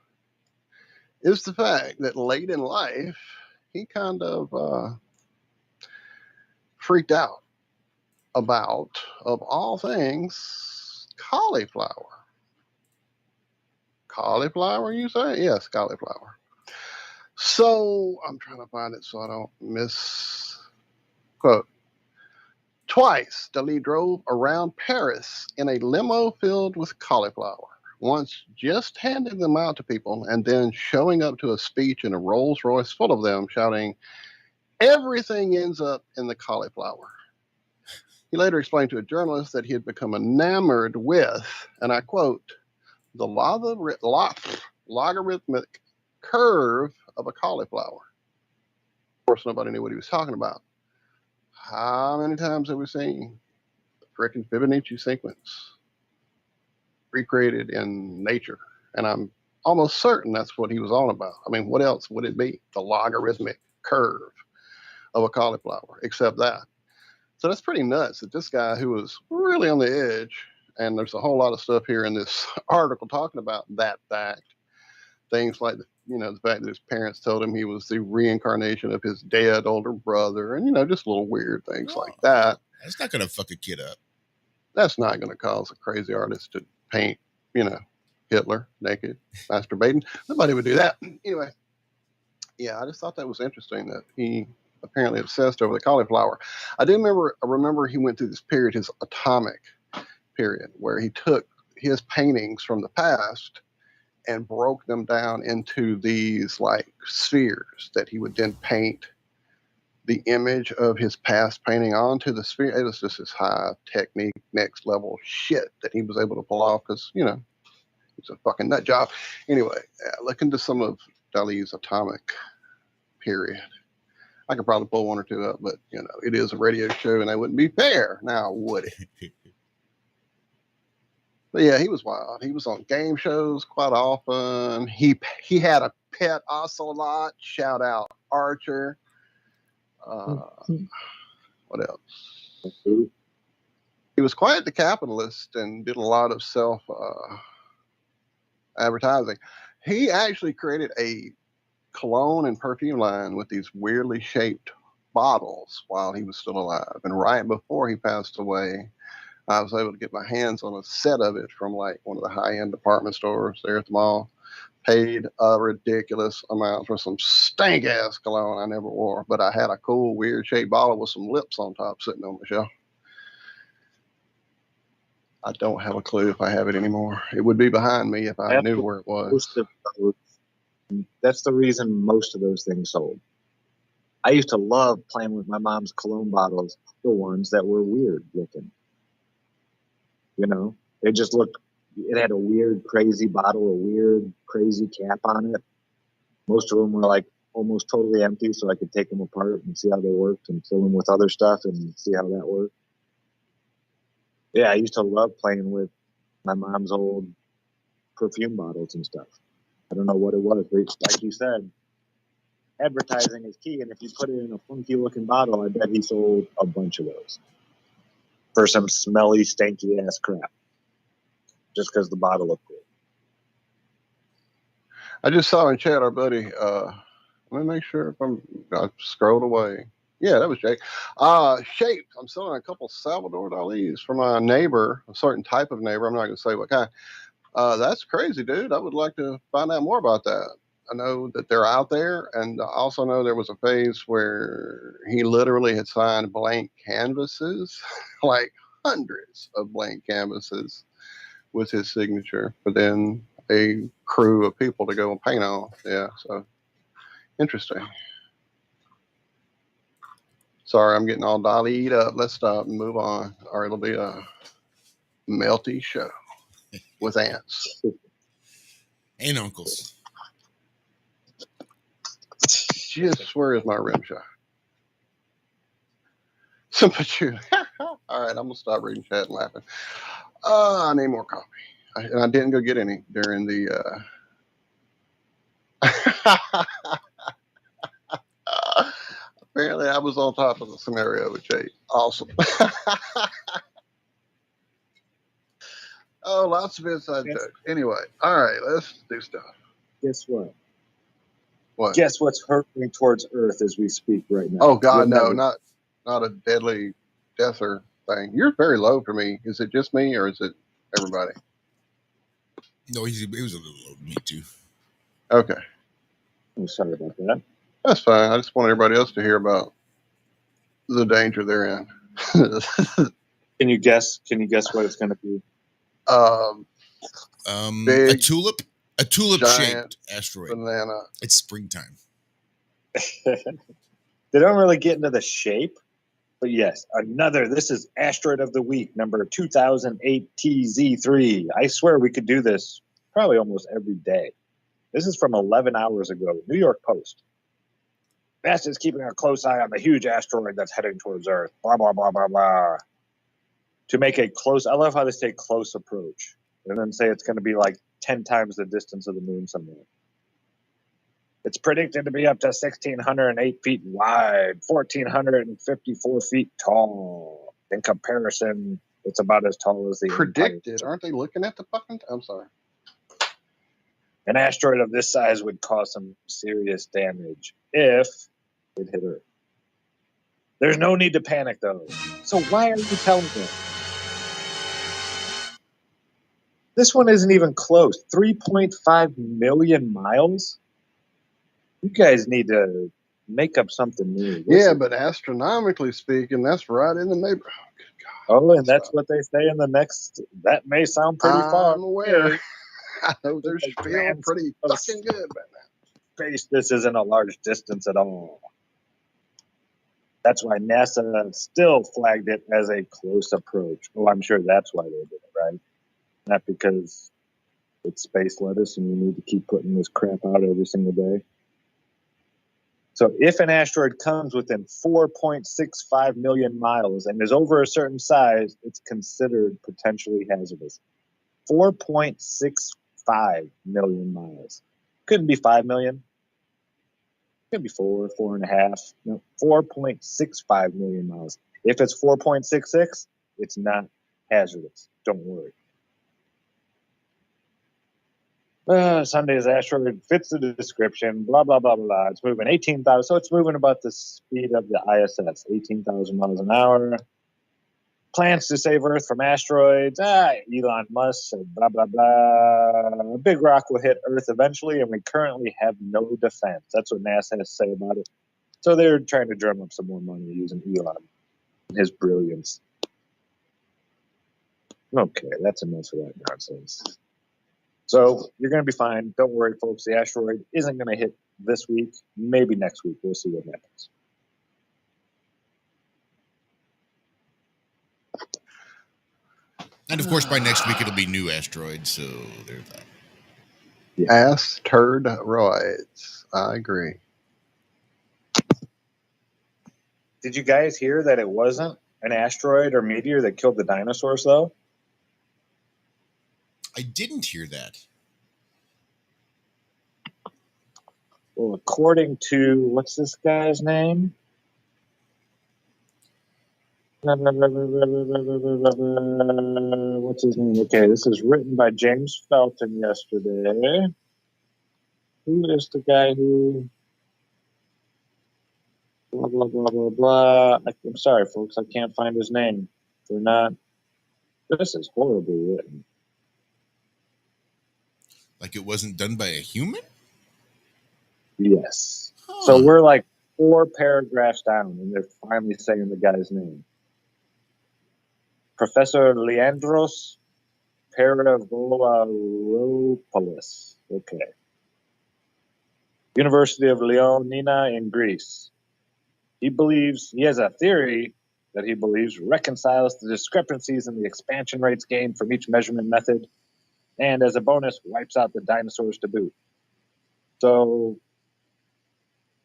is the fact that late in life, he kind of freaked out about, of all things, cauliflower. Cauliflower, you say? Yes, cauliflower. So I'm trying to find it so I don't misquote. Twice, Dali drove around Paris in a limo filled with cauliflower. Once just handing them out to people and then showing up to a speech in a Rolls Royce full of them, shouting, "Everything ends up in the cauliflower." He later explained to a journalist that he had become enamored with, and I quote, the logarithmic curve of a cauliflower. Of course, nobody knew what he was talking about. How many times have we seen the frickin' Fibonacci sequence recreated in nature? And I'm almost certain that's what he was on about. I mean, what else would it be? The logarithmic curve of a cauliflower, except that. So that's pretty nuts that this guy who was really on the edge, and there's a whole lot of stuff here in this article talking about that fact. Things like, the fact that his parents told him he was the reincarnation of his dead older brother, and, just little weird things like that. That's not going to fuck a kid up. That's not going to cause a crazy artist to paint, Hitler naked, masturbating. Nobody would do that. Anyway, yeah, I just thought that was interesting that he apparently obsessed over the cauliflower. I remember he went through this period, his atomic period, where he took his paintings from the past and broke them down into these like spheres that he would then paint the image of his past painting onto the sphere. It was just this high technique, next level shit that he was able to pull off because, it's a fucking nut job. Anyway, look into some of Dali's atomic period. I could probably pull one or two up, but, it is a radio show and that wouldn't be fair now, would it? But yeah, he was wild. He was on game shows quite often. He had a pet ocelot. Shout out Archer. What else? He was quite the capitalist and did a lot of self advertising. He actually created a cologne and perfume line with these weirdly shaped bottles while he was still alive. And right before he passed away, I was able to get my hands on a set of it from like one of the high-end department stores there at the mall. Paid a ridiculous amount for some stank-ass cologne I never wore, but I had a cool, weird-shaped bottle with some lips on top sitting on the shelf. I don't have a clue if I have it anymore. It would be behind me if I knew where it was. That's the reason most of those things sold. I used to love playing with my mom's cologne bottles, the ones that were weird looking. They just looked, it had a weird, crazy bottle, a weird, crazy cap on it. Most of them were like almost totally empty, so I could take them apart and see how they worked and fill them with other stuff and see how that worked. Yeah, I used to love playing with my mom's old perfume bottles and stuff. I don't know what it was, but like you said, advertising is key, and if you put it in a funky looking bottle, I bet he sold a bunch of those for some smelly, stanky ass crap, just because the bottle looked cool. I just saw in chat our buddy. Let me make sure if I scrolled away. Yeah, that was Jake. Shaped. I'm selling a couple Salvador Dali's from a neighbor, a certain type of neighbor. I'm not going to say what kind. That's crazy, dude. I would like to find out more about that. I know that they're out there, and I also know there was a phase where he literally had signed blank canvases, like hundreds of blank canvases with his signature, but then a crew of people to go and paint on. Yeah, so interesting. Sorry, I'm getting all Dali'd up. Let's stop and move on, or it'll be a melty show with ants. Ain't uncles. Just where is my rim shot? Some patchouli. All right, I'm gonna stop reading chat and laughing. I need more coffee, and I didn't go get any during the. Apparently, I was on top of the scenario with Jake. Awesome. Oh, lots of inside jokes. Anyway, all right, let's do stuff. Guess what? What? Guess what's hurtling towards Earth as we speak right now? Oh God, no, not a deadly deather thing. You're very low for me. Is it just me or is it everybody? No, he was a little low to me too. Okay. I'm sorry about that. That's fine. I just want everybody else to hear about the danger they're in. Can you guess what it's going to be? A tulip shaped asteroid. Banana. It's springtime. They don't really get into the shape. But yes, this is Asteroid of the Week, number 2008 TZ3. I swear we could do this probably almost every day. This is from 11 hours ago, New York Post. NASA is keeping a close eye on the huge asteroid that's heading towards Earth. Blah, blah, blah, blah, blah. To make a close, I love how they say close approach. And then say it's going to be like 10 times the distance of the moon somewhere. It's predicted to be up to 1,608 feet wide, 1,454 feet tall. In comparison, it's about as tall as the predicted. Aren't they looking at the fucking? I'm sorry. An asteroid of this size would cause some serious damage if it hit Earth. There's no need to panic, though. So why are you telling me? This one isn't even close. 3.5 million miles? You guys need to make up something new. Yeah, but astronomically speaking, that's right in the neighborhood. Oh, and that's what they say in the next. That may sound pretty far. I'm aware. I know they're still pretty fucking good right now. Space, this isn't a large distance at all. That's why NASA still flagged it as a close approach. Well, I'm sure that's why they did it, right? Not because it's space lettuce and you need to keep putting this crap out every single day. So if an asteroid comes within 4.65 million miles and is over a certain size, it's considered potentially hazardous. 4.65 million miles. Couldn't be 5 million. Could be 4.5. No, 4.65 million miles. If it's 4.66, it's not hazardous. Don't worry. Sunday's asteroid fits the description. Blah, blah, blah, blah. It's moving 18,000. So it's moving about the speed of the ISS, 18,000 miles an hour. Plans to save Earth from asteroids. Elon Musk said blah, blah, blah. A big rock will hit Earth eventually, and we currently have no defense. That's what NASA has to say about it. So they're trying to drum up some more money using Elon and his brilliance. Okay, that's enough of that nonsense. So you're going to be fine. Don't worry, folks. The asteroid isn't going to hit this week. Maybe next week. We'll see what happens. And of course, by next week, it'll be new asteroids. So there's that. Asteroids. I agree. Did you guys hear that it wasn't an asteroid or meteor that killed the dinosaurs, though? I didn't hear that. Well, according to, what's this guy's name? What's his name? Okay, this is written by James Felton yesterday. Who is the guy who... Blah, blah, blah, blah, blah. I'm sorry, folks. I can't find his name. They're not... This is horribly written. Like it wasn't done by a human? Yes. So we're like 4 paragraphs down, and they're finally saying the guy's name. Professor Leandros Paravoropoulos. Okay. University of Ioannina in Greece. He has a theory that he believes reconciles the discrepancies in the expansion rates gained from each measurement method, and as a bonus, wipes out the dinosaurs to boot. So,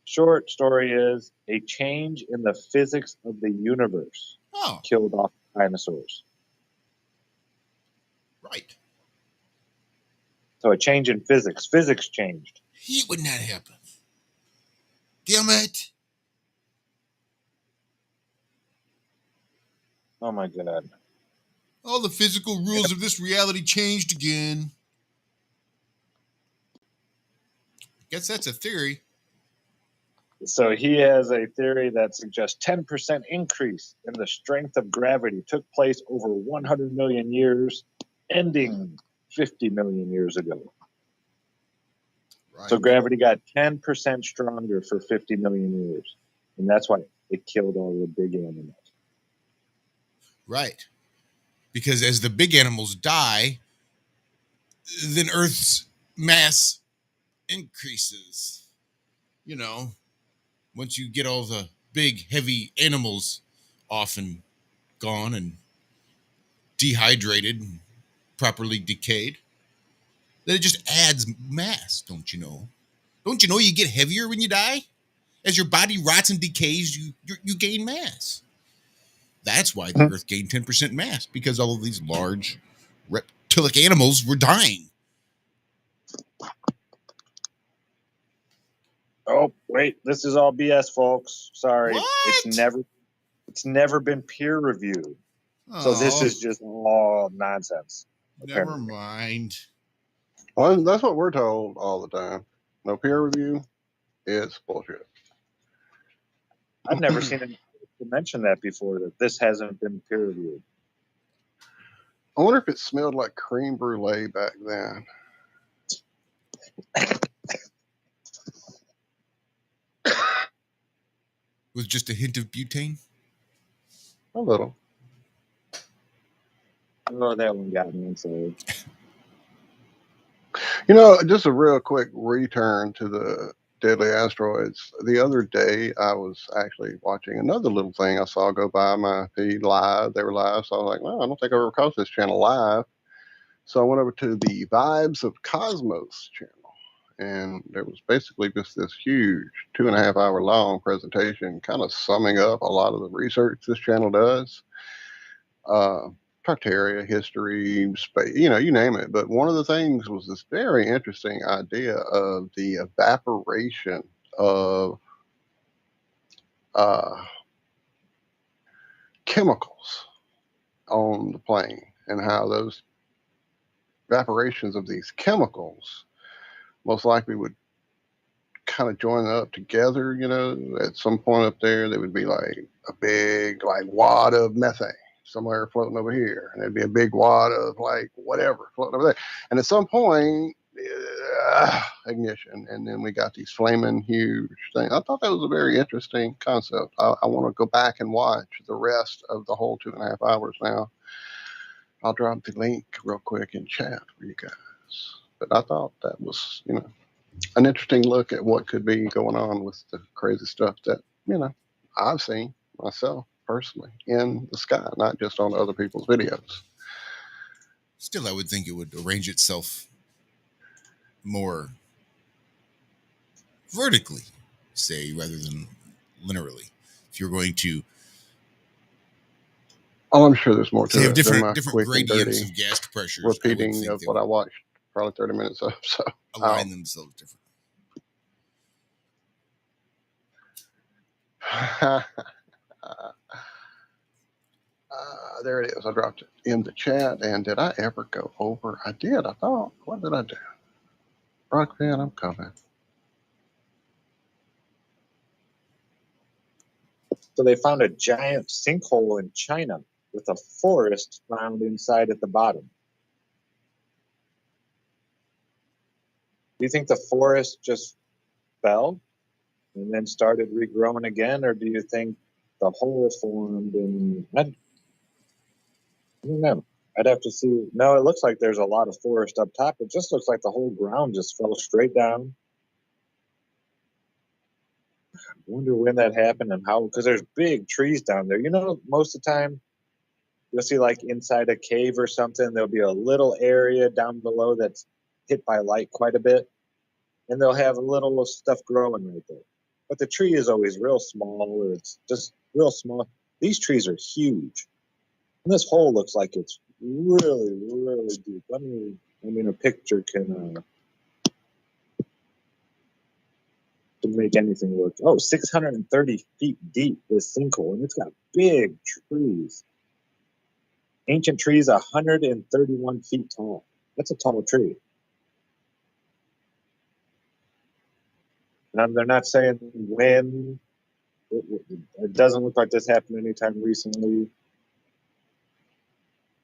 short story is a change in the physics of the universe killed off dinosaurs. Right. So a change in physics. Physics changed. He would not happen. Damn it. Oh my God. All the physical rules of this reality changed again. Guess that's a theory. So he has a theory that suggests 10% increase in the strength of gravity took place over 100 million years, ending 50 million years ago. Right. So gravity got 10% stronger for 50 million years. And that's why it killed all the big animals. Right. Because as the big animals die, then Earth's mass increases. You know, once you get all the big, heavy animals often gone and dehydrated and properly decayed, that it just adds mass, don't you know? Don't you know you get heavier when you die? As your body rots and decays, you gain mass. That's why the Earth gained 10% mass, because all of these large reptilic animals were dying. Oh, wait, this is all BS, folks. Sorry. What? It's never been peer reviewed. So this is just all nonsense. Never mind. Well, that's what we're told all the time. No peer review. It's bullshit. I've never seen anyone mention that before, that this hasn't been peer reviewed. I wonder if it smelled like creme brulee back then. With just a hint of butane? A little. Oh, that one got me, I'm sorry. You know, just a real quick return to the deadly asteroids. The other day, I was actually watching another little thing I saw go by my feed live. They were live, so I was like, well, I don't think I've ever crossed this channel live. So I went over to the Vibes of Cosmos channel, and there was basically just this huge 2.5 hour long presentation kind of summing up a lot of the research this channel does. Tartaria, history, space, you know, you name it. But one of the things was this very interesting idea of the evaporation of chemicals on the plane, and how those evaporations of these chemicals most likely would kind of join up together, you know, at some point up there. There would be like a big like wad of methane somewhere floating over here, and there'd be a big wad of like whatever floating over there, and at some point ignition, and then we got these flaming huge things. I thought that was a very interesting concept. I want to go back and watch the rest of the whole 2.5 hours now. I'll drop the link real quick in chat for you guys. But I thought that was, you know, an interesting look at what could be going on with the crazy stuff that, you know, I've seen myself personally in the sky, not just on other people's videos. Still, I would think it would arrange itself more vertically, say, rather than linearly. If you're going to I'm sure there's more to have it than my different quick and gradients dirty of gas pressures, repeating of what I watched probably 30 minutes of. So align themselves differently. There it is. I dropped it in the chat. And did I ever go over? I did. I thought. What did I do? Rockman, I'm coming. So they found a giant sinkhole in China with a forest found inside at the bottom. Do you think the forest just fell and then started regrowing again, or do you think the hole formed and I don't know. I'd have to see. No, it looks like there's a lot of forest up top. It just looks like the whole ground just fell straight down. I wonder when that happened and how, because there's big trees down there. You know, most of the time you'll see like inside a cave or something, there'll be a little area down below that's hit by light quite a bit, and they'll have a little stuff growing right there. But the tree is always real small, or it's just real small. These trees are huge. And this hole looks like it's really, really deep. A picture can make anything look. Oh, 630 feet deep, this sinkhole, and it's got big trees. Ancient trees, 131 feet tall. That's a tall tree. And they're not saying when. It doesn't look like this happened anytime recently.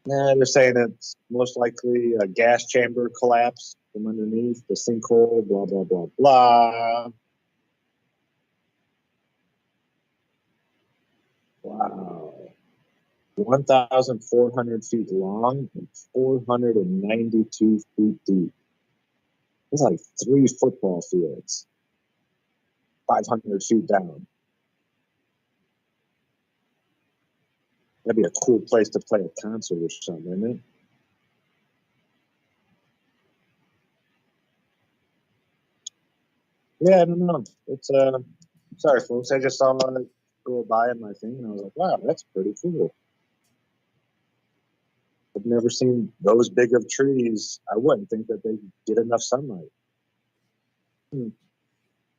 They're saying it's most likely a gas chamber collapse from underneath the sinkhole, blah, blah, blah, blah. Wow. 1,400 feet long and 492 feet deep. It's like 3 football fields, 500 feet down. That'd be a cool place to play a concert or something, isn't it? Yeah, I don't know. It's sorry, folks. I just saw it go by on my thing, and I was like, wow, that's pretty cool. I've never seen those big of trees. I wouldn't think that they get enough sunlight.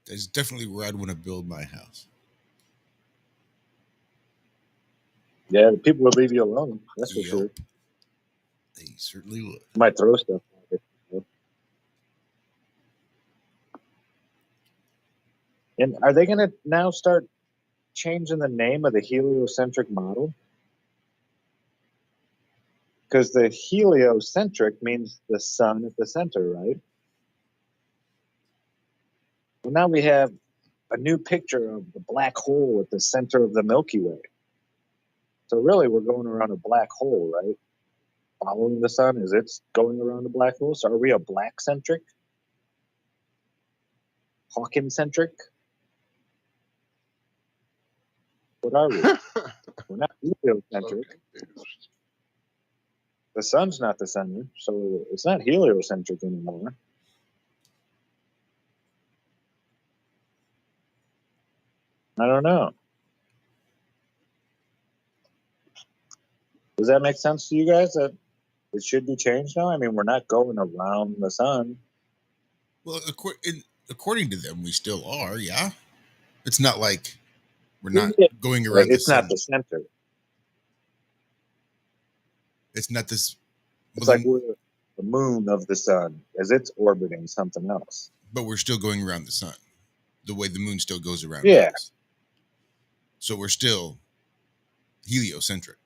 That's definitely where I'd want to build my house. Yeah, the people would leave you alone. That's for Yep. sure. They certainly would. Might throw stuff at it. And are they going to now start changing the name of the heliocentric model? Because the heliocentric means the sun at the center, right? Well, now we have a new picture of the black hole at the center of the Milky Way. So really, we're going around a black hole, right? Following the sun as it's going around a black hole. So are we a black-centric? Hawking-centric? What are we? We're not heliocentric. The sun's not the center, so it's not heliocentric anymore. I don't know. Does that make sense to you guys that it should be changed now? I mean, we're not going around the sun. Well, according to them, we still are, yeah. It's not like we're not going around the It's sun. not the center. It's not this. It's like we're the moon of the sun as it's orbiting something else. But we're still going around the sun, the way the moon still goes around us. So we're still heliocentric.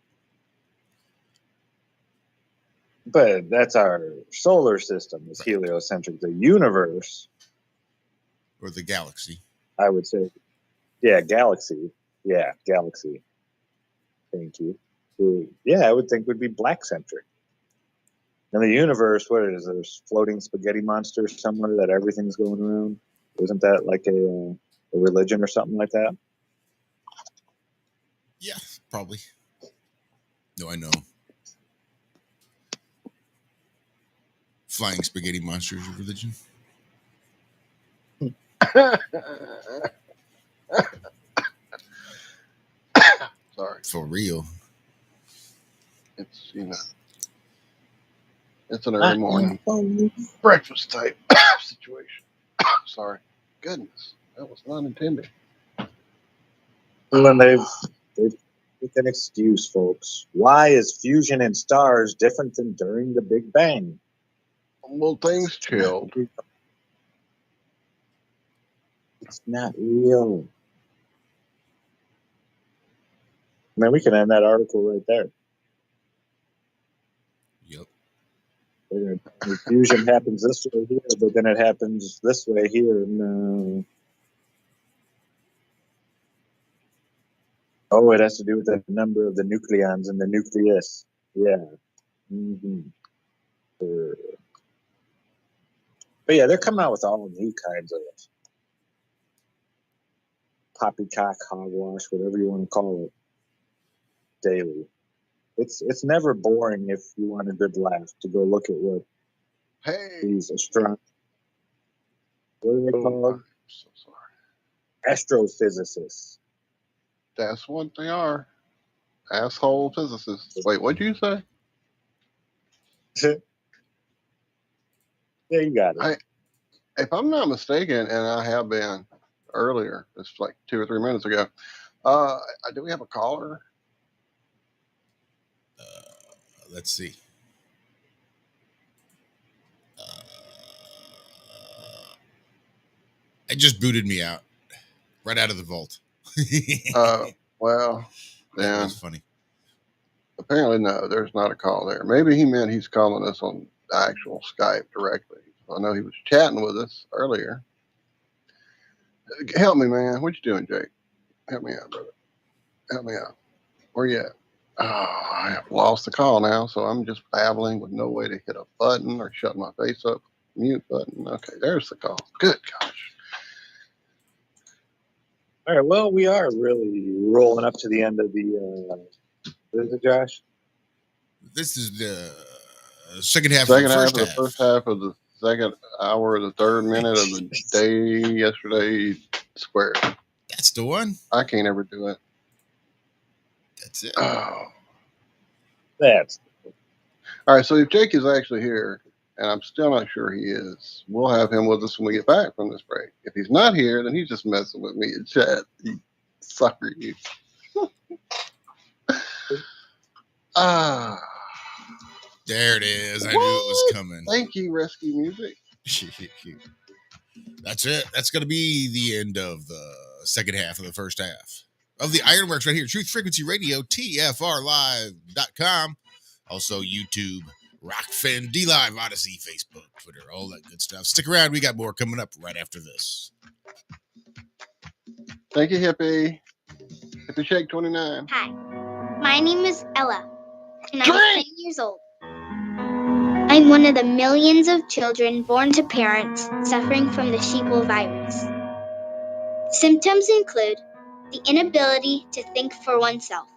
But that's our solar system is heliocentric. The universe, or the galaxy, I would say, yeah, galaxy. Thank you. Yeah, I would think would be black-centric. And the universe, what is there's floating spaghetti monsters somewhere that everything's going around? Isn't that like a religion or something like that? Yeah, probably. No, I know. Flying spaghetti monsters of religion. Sorry. For real. It's, it's an early morning breakfast type situation. Sorry. Goodness, that was not intended. Well, they've an excuse, folks. Why is fusion in stars different than during the Big Bang? Well, things chilled. It's not real. Man, we can end that article right there. Yep. The fusion happens this way here, but then it happens this way here. No. Oh, it has to do with the number of the nucleons in the nucleus. Yeah. Mm-hmm. But yeah, they're coming out with all new kinds of poppycock, hogwash, whatever you want to call it, daily. It's never boring if you want a good laugh to go look at what these astronomers. What are they called? I'm so sorry. Astrophysicists. That's what they are. Asshole physicists. Wait, what'd you say? Yeah, you got it. If I'm not mistaken, and I have been earlier, it's like 2 or 3 minutes ago. Do we have a caller? Let's see. It just booted me out, right out of the vault. Well, that was funny. Apparently, no, there's not a call there. Maybe he meant he's calling us on the actual Skype directly. I know he was chatting with us earlier. Help me, man. What you doing, Jake? Help me out, brother. Help me out. Where you at? Oh, I have lost the call now, so I'm just babbling with no way to hit a button or shut my face up. Mute button. Okay, there's the call. Good gosh. All right. Well, we are really rolling up to the end of the What is it, Josh? This is the second half Second of the half first of the half. first half of the second hour of the third minute of the day yesterday square. That's the one. I can't ever do it. That's it. Oh. That's All right, so if Jake is actually here, and I'm still not sure he is, we'll have him with us when we get back from this break. If he's not here, then he's just messing with me in chat. You sucker, you. Ah. There it is. I knew it was coming. Thank you, Rescue Music. That's it. That's going to be the end of the second half of the first half of the Ironworks right here. Truth Frequency Radio, TFRlive.com. Also YouTube, Rockfan, D-Live, Odyssey, Facebook, Twitter, all that good stuff. Stick around. We got more coming up right after this. Thank you, Hippie. Hippie Shake 29. Hi, my name is Ella, and I'm 10 years old. I'm one of the millions of children born to parents suffering from the sheeple virus. Symptoms include the inability to think for oneself,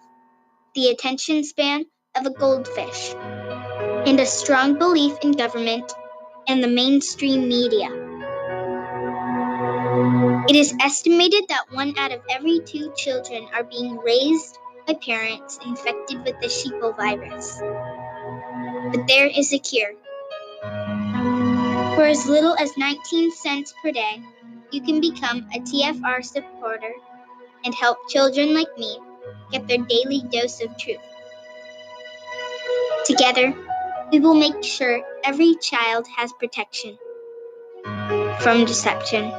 the attention span of a goldfish, and a strong belief in government and the mainstream media. It is estimated that 1 out of every 2 children are being raised by parents infected with the sheeple virus. But there is a cure. For as little as 19 cents per day, you can become a TFR supporter and help children like me get their daily dose of truth. Together, we will make sure every child has protection from deception.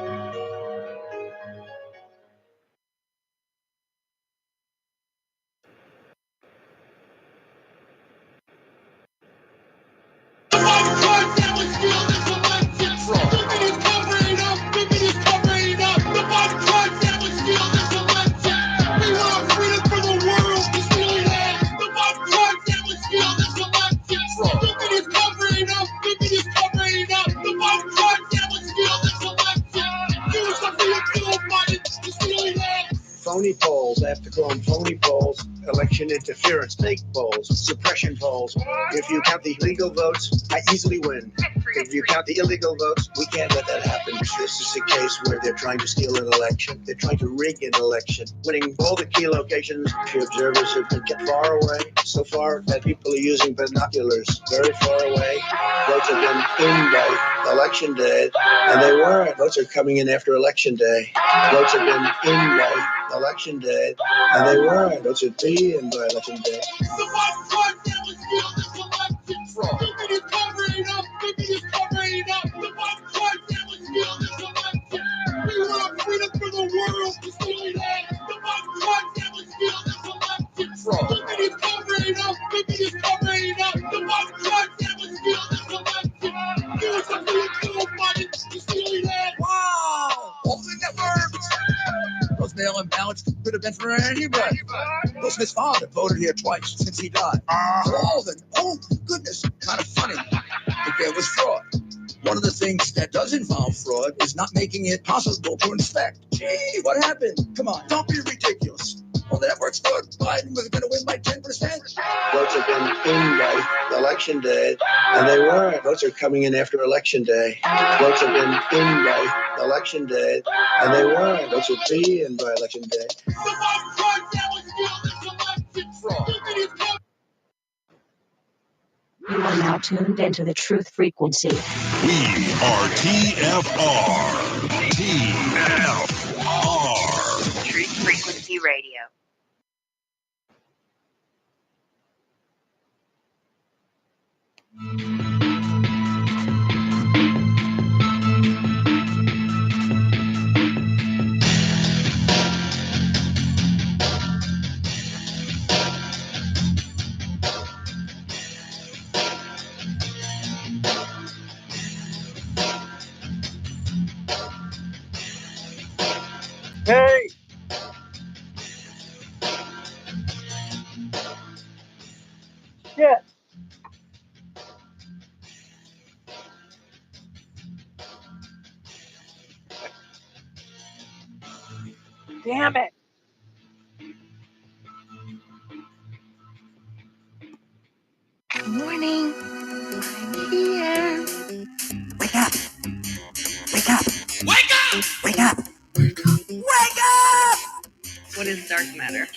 Phony polls, I have to call them phony polls, election interference, fake polls, suppression polls. If you count the legal votes, I easily win. If you count the illegal votes, we can't let that happen. This is a case where they're trying to steal an election. They're trying to rig an election, winning all the key locations. The observers have been kept far away. So far that people are using binoculars very far away. Votes have been in by election day, and they weren't. Votes are coming in after election day. Votes have been in by election day, and they weren't. Votes would be in by election day. Wow! All the networks! Those mail-in ballots could have been for anybody. Will Smith's father voted here twice since he died. Oh, goodness, kind of funny. But there was fraud. One of the things that does involve fraud is not making it possible to inspect. Gee, what happened? Come on, don't be ridiculous. Well, that works good. Biden was going to win by 10%. Votes have been in by election day, and they weren't. Votes are coming in after election day. Votes have been in by election day, and they weren't. Votes would be in by election day. You are now tuned into the truth frequency. We are TFR. TFR. Truth Frequency Radio. Hey! Yeah. Damn it. What is dark matter?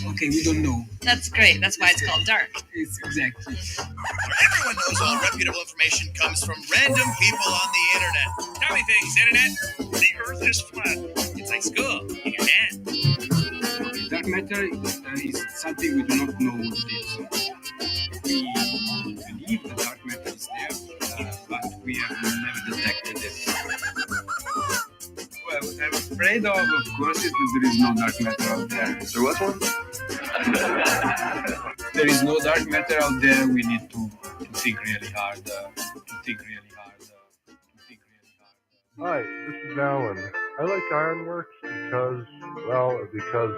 Okay, we don't know. That's great. That's why it's called dark. It's exactly. Everyone knows all reputable information comes from random people on the internet. Tell me things, internet. The earth is flat. It's like school in your hand. Dark matter is something we do not know what it is. We believe the dark matter is there, but we have never detected it. Well, what I'm afraid of course, is that there is no dark matter out there. There was one? There is no dark matter out there. We need to think really hard. Hi, this is Alan. I like Ironworx because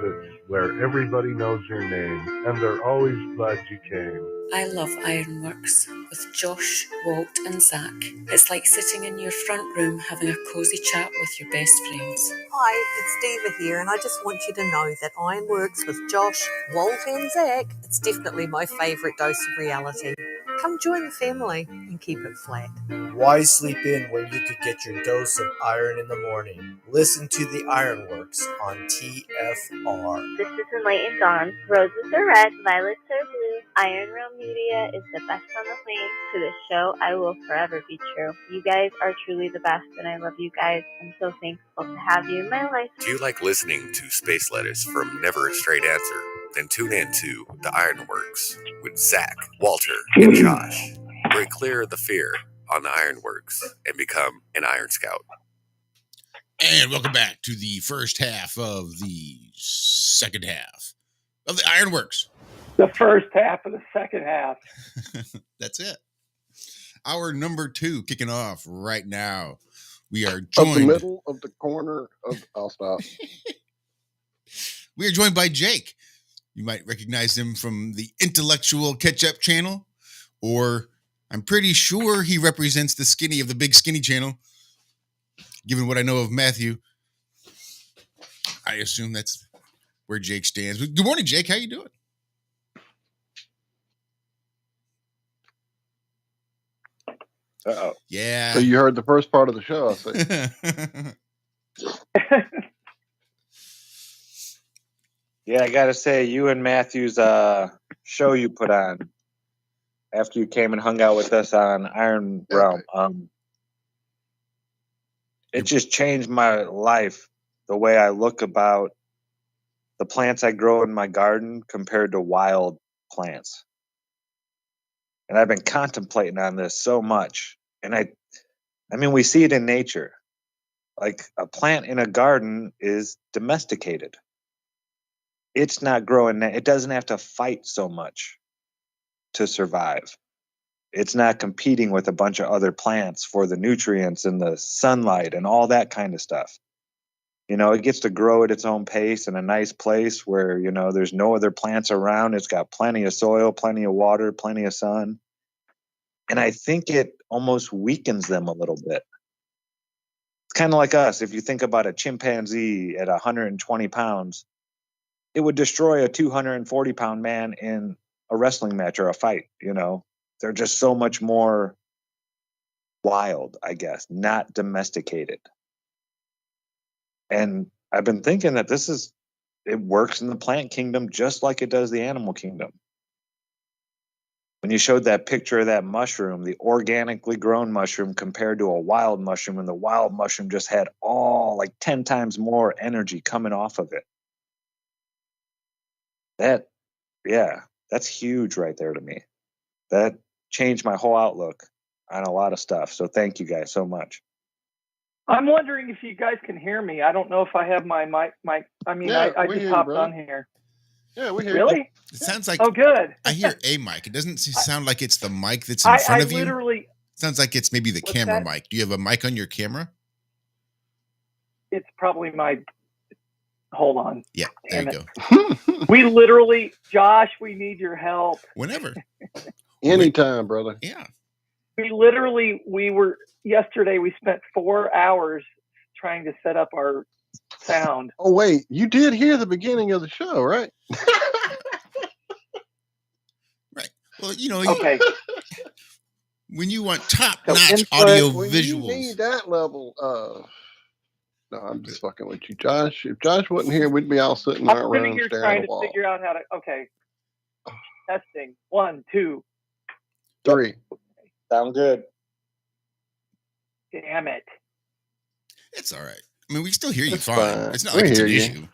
it's where everybody knows your name, and they're always glad you came. I love Ironworx with Josh, Walt, and Zach. It's like sitting in your front room having a cozy chat with your best friends. Hi, it's Diva here, and I just want you to know that Ironworx with Josh, Walt, and Zach, it's definitely my favourite dose of reality. Come join the family and keep it flat. Why sleep in when you could get your dose of iron in the morning? Listen to the Ironworks on TFR. This is Enlightened Dawn. Roses are red, violets are blue. Iron Realm Media is the best on the plane. To the show, I will forever be true. You guys are truly the best, and I love you guys. I'm so thankful to have you in my life. Do you like listening to space letters from Never a Straight Answer? Then tune in to The Ironworks with Zach, Walter, and Josh. Break clear of the fear on The Ironworks and become an Iron Scout. And welcome back to the first half of the second half of The Ironworks. The first half of the second half. That's it. Hour number 2 kicking off right now. We are joined... Up the middle of the corner of... I'll stop. We are joined by Jake. You might recognize him from the Intellectual Catch-Up channel, or I'm pretty sure he represents the skinny of the Big Skinny channel. Given what I know of Matthew, I assume that's where Jake stands. Good morning, Jake. How you doing? Uh-oh. Yeah. So you heard the first part of the show, I see. Yeah, I gotta say, you and Matthew's show you put on after you came and hung out with us on Iron Realm, it just changed my life, the way I look about the plants I grow in my garden compared to wild plants. And I've been contemplating on this so much. And I mean, we see it in nature. Like a plant in a garden is domesticated. It's not growing. It doesn't have to fight so much to survive. It's not competing with a bunch of other plants for the nutrients and the sunlight and all that kind of stuff. You know, it gets to grow at its own pace in a nice place where, you know, there's no other plants around. It's got plenty of soil, plenty of water, plenty of sun. And I think it almost weakens them a little bit. It's kind of like us. If you think about a chimpanzee at 120 pounds, it would destroy a 240-pound man in a wrestling match or a fight, you know. They're just so much more wild, I guess, not domesticated. And I've been thinking that it works in the plant kingdom just like it does the animal kingdom. When you showed that picture of that mushroom, the organically grown mushroom compared to a wild mushroom, and the wild mushroom just had all like 10 times more energy coming off of it. That's huge right there to me. That changed my whole outlook on a lot of stuff. So thank you guys so much. I'm wondering if you guys can hear me. I don't know if I have my mic. I mean, Yeah, I we just hear you, hopped brother. on here. Yeah, we hear Really? you. It sounds like... Oh, good. I hear a mic. It doesn't sound like it's the mic that's in front of you. It sounds like it's maybe the camera mic. Do you have a mic on your camera? It's probably my... Hold on. Yeah, there you go. We literally... Josh, we need your help. Whenever. Anytime, brother. Yeah. Yesterday we spent 4 hours trying to set up our sound. Oh, wait. You did hear the beginning of the show, right? Right. Well, you know, okay. When you want top-notch audio visuals. When you need that level of No, I'm just fucking with you, Josh. If Josh wasn't here, we'd be all sitting in our I'm sitting room here staring trying at a to wall. figure out how to. Okay. Testing. 1, 2. 3. Sound good. Damn it. It's all right. I mean, we still hear you It's fine. fine. It's not We like it's hear an you. issue.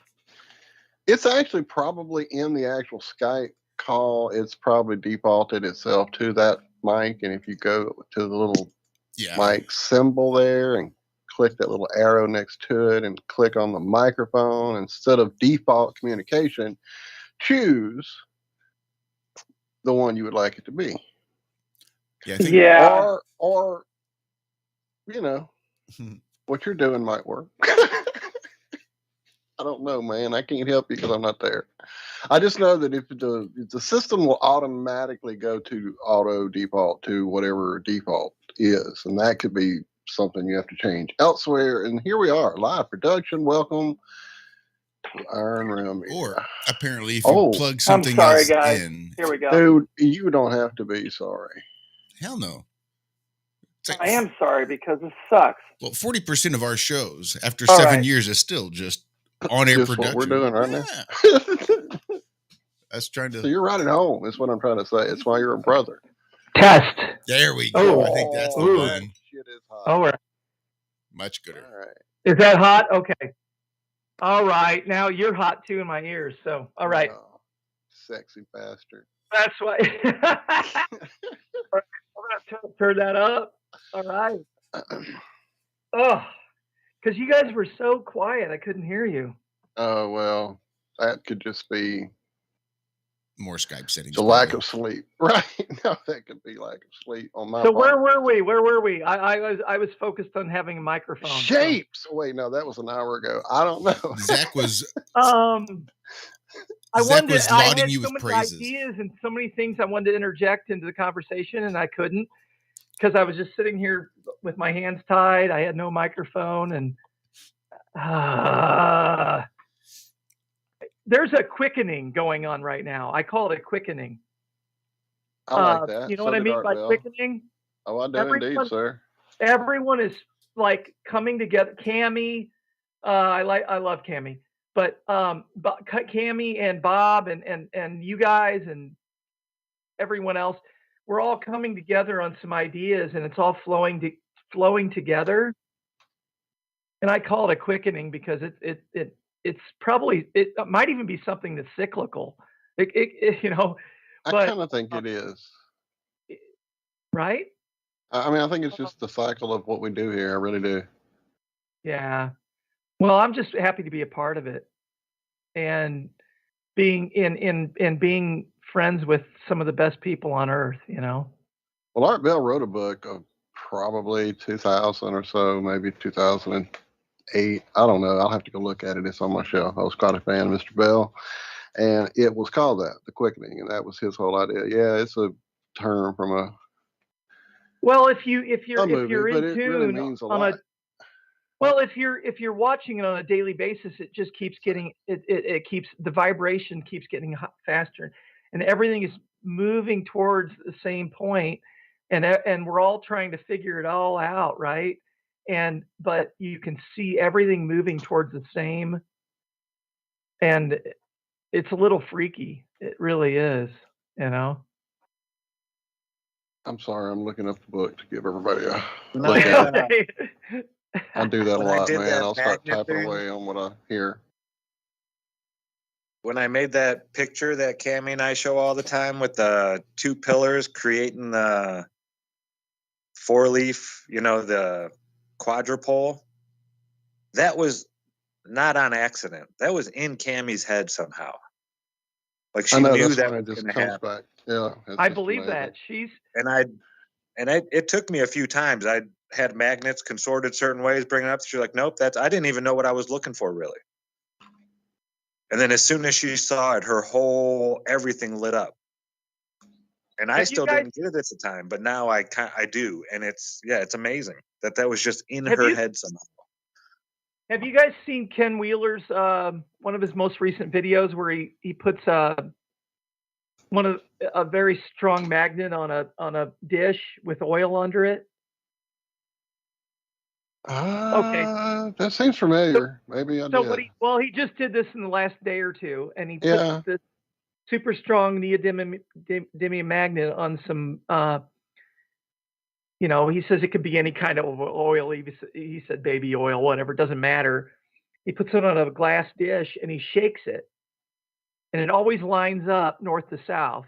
It's actually probably in the actual Skype call. It's probably defaulted itself to that mic. And if you go to the little mic symbol there and click that little arrow next to it and click on the microphone, instead of default communication, choose the one you would like it to be. Yeah. I think, Or you know, what you're doing might work. I don't know, man. I can't help you because I'm not there. I just know that if the system will automatically go to auto default to whatever default is, and that could be something you have to change elsewhere. And here we are, live production. Welcome to Iron Realm Media. Or apparently, if you plug something I'm sorry, else guys. in, Here we go. Dude, you don't have to be sorry. Hell no. I am sorry because this sucks. Well, 40% of our shows after All 7 right. years is still just on-air Just production. what we're doing right now. That's trying to. So you're right at home. Is what I'm trying to say. It's why you're a brother. Test. There we go. I think that's the one. Shit is hot. All right. Much gooder. All right. Is that hot? Okay. All right. Now you're hot too in my ears. So, all right. Oh, sexy bastard. That's why. I'm going to turn that up. All right. Oh, because you guys were so quiet. I couldn't hear you. Oh, well, that could just be more Skype settings. The lack of sleep. Right. No, that could be lack of sleep on my So part. where were we? Where were we? I was focused on having a microphone. Shapes. So. Wait, no, that was an hour ago. I don't know. Zach was. I lauding had you so with many praises. ideas and so many things I wanted to interject into the conversation, and I couldn't because I was just sitting here with my hands tied. I had no microphone, and there's a quickening going on right now. I call it a quickening. I like that. You know what I mean by quickening? Oh, I do indeed, sir. Everyone is like coming together. Cammy, I love Cammy, but Cammy and Bob and you guys and everyone else, we're all coming together on some ideas, and it's all flowing together. And I call it a quickening because it's probably, it might even be something that's cyclical. You know, I kind of think it is. Right? I mean, I think it's just the cycle of what we do here. I really do. Yeah. Well, I'm just happy to be a part of it, and being being friends with some of the best people on earth. You know. Well, Art Bell wrote a book of probably 2000 or so, maybe 2008. I don't know. I'll have to go look at it. It's on my shelf. I was quite a fan of Mr. Bell, and it was called that, The Quickening, and that was his whole idea. Yeah, it's a term from a. Well, if you're movie, in tune really means a lot. Well, if you're watching it on a daily basis, it just keeps getting it keeps the vibration keeps getting faster, and everything is moving towards the same point, and we're all trying to figure it all out, right? But you can see everything moving towards the same, and it's a little freaky. It really is, you know. I'm sorry, I'm looking up the book to give everybody a look at it. I do that a lot, man. I'll start typing away on what I hear. When I made that picture that Cammy and I show all the time with the two pillars creating the four-leaf, the quadrupole, that was not on accident. That was in Cammy's head somehow. Like she knew that was going to happen. Back. Yeah, I believe that. It took me a few times. I had magnets consorted certain ways, bringing it up. She's like, nope, I didn't even know what I was looking for, really. And then as soon as she saw it, everything lit up. And I still didn't get it at the time, but now I do. And it's amazing that was just in her head somehow. Have you guys seen Ken Wheeler's, one of his most recent videos where he puts a very strong magnet on a dish with oil under it? That seems familiar. Maybe I did. He just did this in the last day or two, and he Yeah. put the super strong neodymium magnet on some. He says it could be any kind of oil. He said baby oil, whatever, it doesn't matter. He puts it on a glass dish and he shakes it, and it always lines up north to south.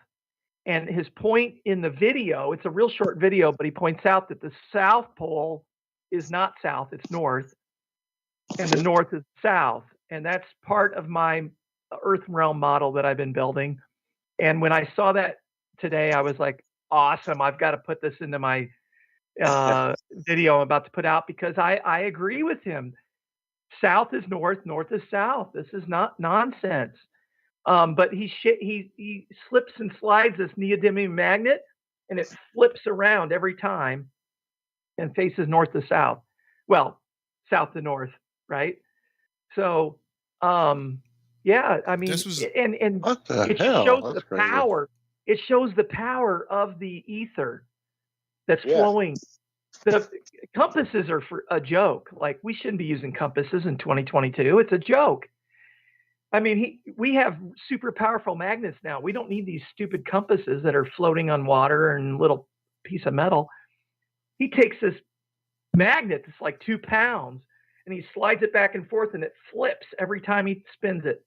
And his point in the video, it's a real short video, but he points out that the South Pole is not south, it's north, and the north is south. And that's part of my Earth realm model that I've been building. And when I saw that today, I was like, awesome, I've got to put this into my video I'm about to put out, because I agree with him. South is north, north is south. This is not nonsense. But he slips and slides this neodymium magnet, and it flips around every time and faces north to south. Well, south to north, right? So, yeah, I mean, and what the it hell? shows That's the crazy. power. It shows the power of the ether that's flowing. The compasses are for a joke. Like, we shouldn't be using compasses in 2022. It's a joke. I mean, we have super powerful magnets now. We don't need these stupid compasses that are floating on water and little piece of metal. He takes this magnet that's like 2 pounds, and he slides it back and forth, and it flips every time he spins it.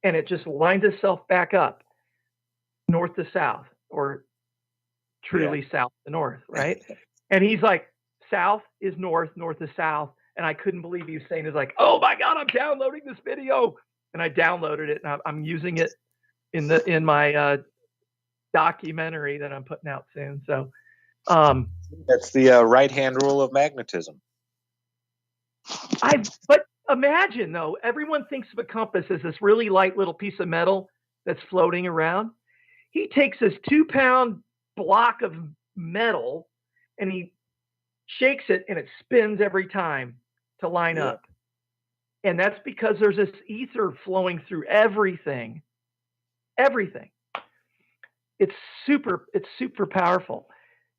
And it just lines itself back up, north to south, or truly south to north, right? And he's like, south is north, north is south. And I couldn't believe he was saying, it's like, oh my God, I'm downloading this video. And I downloaded it, and I'm using it in my documentary that I'm putting out soon. So that's the right-hand rule of magnetism. But imagine though, everyone thinks of a compass as this really light little piece of metal that's floating around. He takes this 2-pound block of metal and he shakes it, and it spins every time to line up. And that's because there's this ether flowing through everything. Everything. It's super powerful.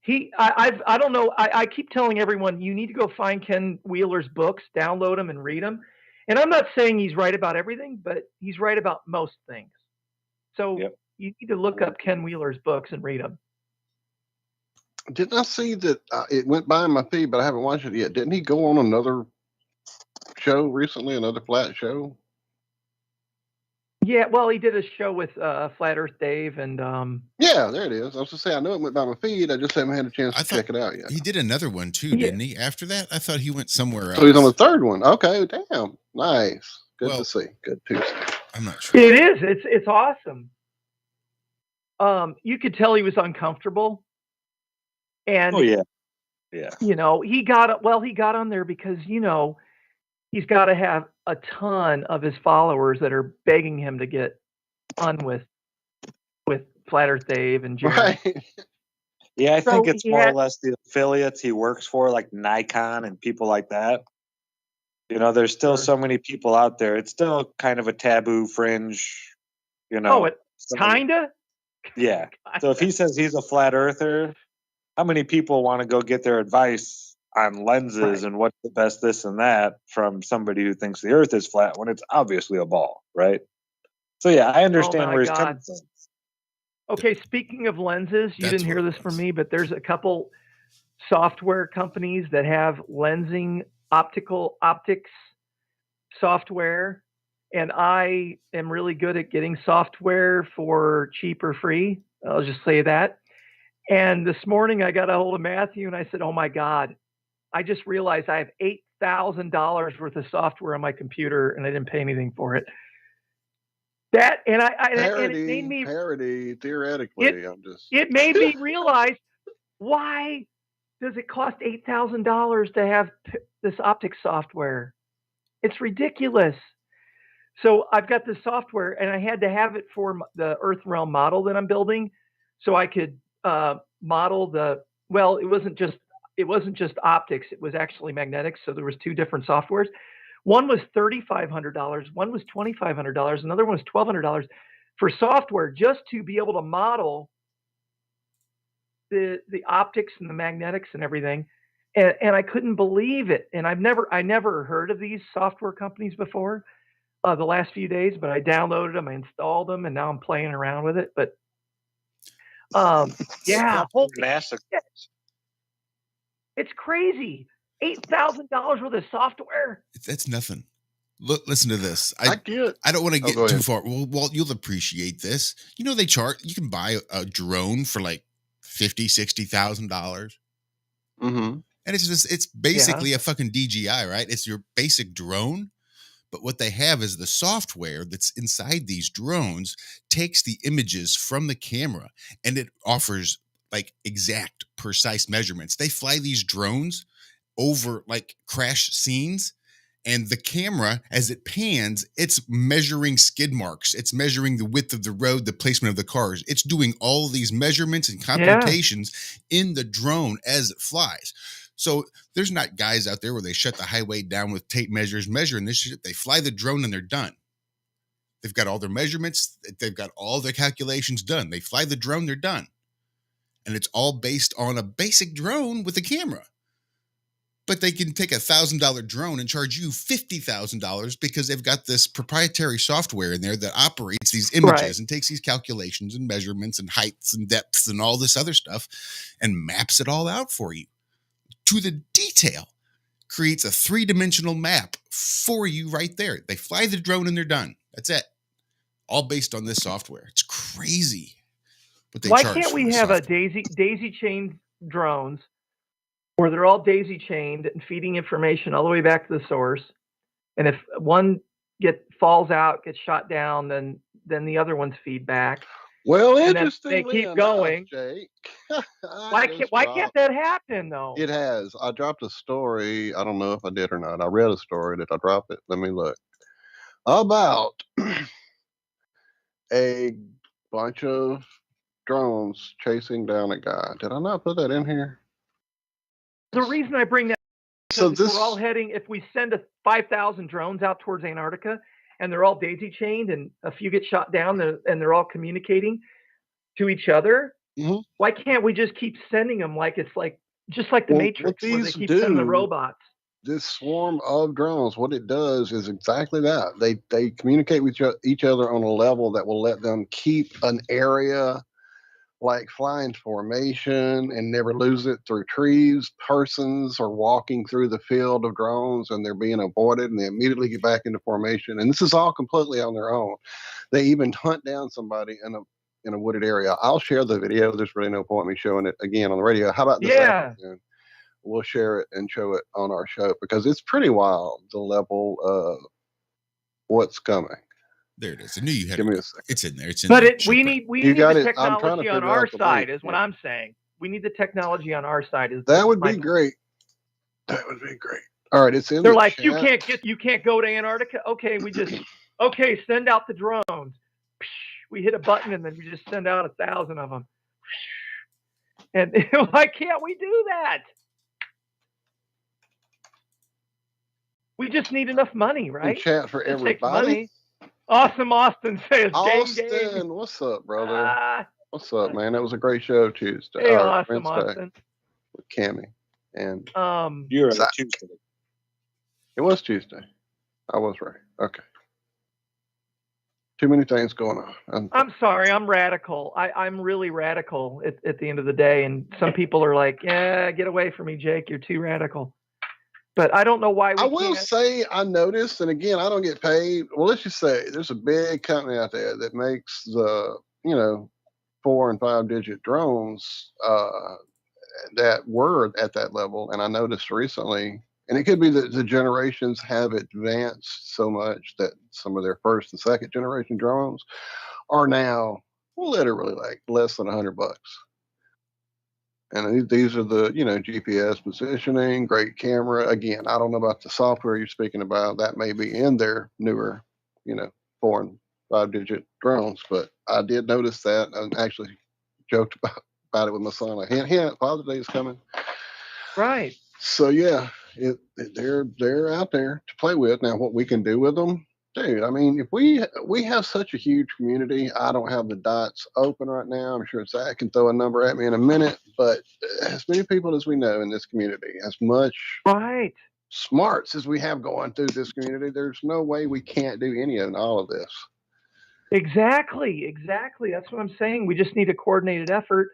I don't know. I keep telling everyone, you need to go find Ken Wheeler's books, download them and read them. And I'm not saying he's right about everything, but he's right about most things. So you need to look up Ken Wheeler's books and read them. Didn't I see that it went by in my feed, but I haven't watched it yet. Didn't he go on another show recently, another flat show? Yeah, well, he did a show with Flat Earth Dave, and yeah, there it is. I was to say, I know it went by my feed. I just haven't had a chance to check it out yet. He did another one too, didn't he? After that, I thought he went somewhere else. So he's on the third one. Okay, damn, nice. Good to see. Good to see. I'm not sure. It is. It's awesome. You could tell he was uncomfortable, and you know, he got on there because, you know, he's got to have a ton of his followers that are begging him to get on with Flat Earth Dave and Jerry. Right. Yeah, I think it's more or less the affiliates he works for, like Nikon and people like that. You know, there's still so many people out there. It's still kind of a taboo fringe, you know. Oh, it kinda? Yeah. So if he says he's a flat earther, how many people want to go get their advice on lenses and what's the best this and that from somebody who thinks the earth is flat when it's obviously a ball, right? So yeah, I understand where he's coming from. Okay, speaking of lenses, you didn't hear this from me, but there's a couple software companies that have optics software, and I am really good at getting software for cheap or free. I'll just say that. And this morning I got a hold of Matthew and I said, oh my God, I just realized I have $8,000 worth of software on my computer and I didn't pay anything for it. That and and it made me theoretically. It made me realize, why does it cost $8,000 to have this optics software? It's ridiculous. So I've got this software, and I had to have it for the Earth realm model that I'm building, so I could model the. Well, it wasn't just optics; it was actually magnetics. So there was 2 different softwares. One was $3,500. One was $2,500. Another one was $1,200 for software, just to be able to model the optics and the magnetics and everything. and I couldn't believe it. And I never heard of these software companies before the last few days, but I downloaded them, I installed them, and now I'm playing around with it. But yeah, holy shit. It's crazy. $8,000 worth of software. That's nothing. Look, listen to this. I get. I don't want to get go too ahead. far. Well, Walt, you'll appreciate this. You know, they charge. You can buy a drone for like $50,000-$60,000, Mm-hmm. and it's basically a fucking DJI, right? It's your basic drone. But what they have is the software that's inside these drones takes the images from the camera and it offers like exact, precise measurements. They fly these drones over like crash scenes, and the camera, as it pans, it's measuring skid marks. It's measuring the width of the road, the placement of the cars. It's doing all these measurements and computations in the drone as it flies. So there's not guys out there where they shut the highway down with tape measures, measuring this shit. They fly the drone and they're done. They've got all their measurements. They've got all their calculations done. They fly the drone, they're done. And it's all based on a basic drone with a camera. But they can take $1,000 drone and charge you $50,000 because they've got this proprietary software in there that operates these images and takes these calculations and measurements and heights and depths and all this other stuff and maps it all out for you to the detail. Creates a 3-dimensional map for you right there. They fly the drone and they're done. That's it. All based on this software. It's crazy. But Why can't we have a daisy chained drones where they're all daisy chained and feeding information all the way back to the source? And if one falls out, gets shot down, then the other ones feed back. Well, and interestingly they keep enough, going. Jake, why can't that happen though? It has. I dropped a story. I don't know if I did or not. I read a story. Did I drop it? Let me look. About a bunch of drones chasing down a guy. Did I not put that in here? The reason I bring that So is we're all heading, if we send 5,000 drones out towards Antarctica and they're all daisy chained and a few get shot down and they're all communicating to each other, why can't we just keep sending them like it's like just like the Matrix where they keep sending the robots? This swarm of drones, what it does is exactly that. They communicate with each other on a level that will let them keep an area like flying formation and never lose it through trees. Persons are walking through the field of drones and they're being avoided and they immediately get back into formation. And this is all completely on their own. They even hunt down somebody in a wooded area. I'll share the video. There's really no point in me showing it again on the radio. How about this afternoon? We'll share it and show it on our show because it's pretty wild, the level of what's coming. There it is. I knew you had Give it. me a second. It's in there. It's in but there. we need the technology on our side is what I'm saying. We need the technology on our side. That would be great. That would be great. All right, it's in They're the like, chat. you can't go to Antarctica. Okay, send out the drones. We hit a button and then we just send out 1,000 of them. And why can't we do that? We just need enough money, right? Chat for everybody. Awesome Austin says, Austin, gang. what's up, brother? What's up, man? That was a great show Tuesday. Hey, awesome Austin. With Cammy and you're on Tuesday. It was Tuesday. I was right. Okay. Too many things going on. I'm sorry, I'm radical. I'm really radical at the end of the day. And some people are like, yeah, get away from me, Jake. You're too radical. But I don't know why we I will say I noticed, and again, I don't get paid. Well, let's just say there's a big company out there that makes the, 4 and 5 digit drones that were at that level. And I noticed recently, and it could be that the generations have advanced so much that some of their first and second generation drones are now literally like less than $100. And these are the, GPS positioning, great camera. Again, I don't know about the software you're speaking about. That may be in their newer, 4 and 5 digit drones. But I did notice that and actually joked about it with my son. Like, hint, Father's Day is coming. Right. So yeah, they're out there to play with. Now, what we can do with them, Dude, I mean, if we have such a huge community, I don't have the dots open right now. I'm sure Zach can throw a number at me in a minute, but as many people as we know in this community, as much Right. smarts as we have going through this community, there's no way we can't do any of all of this. Exactly. That's what I'm saying. We just need a coordinated effort.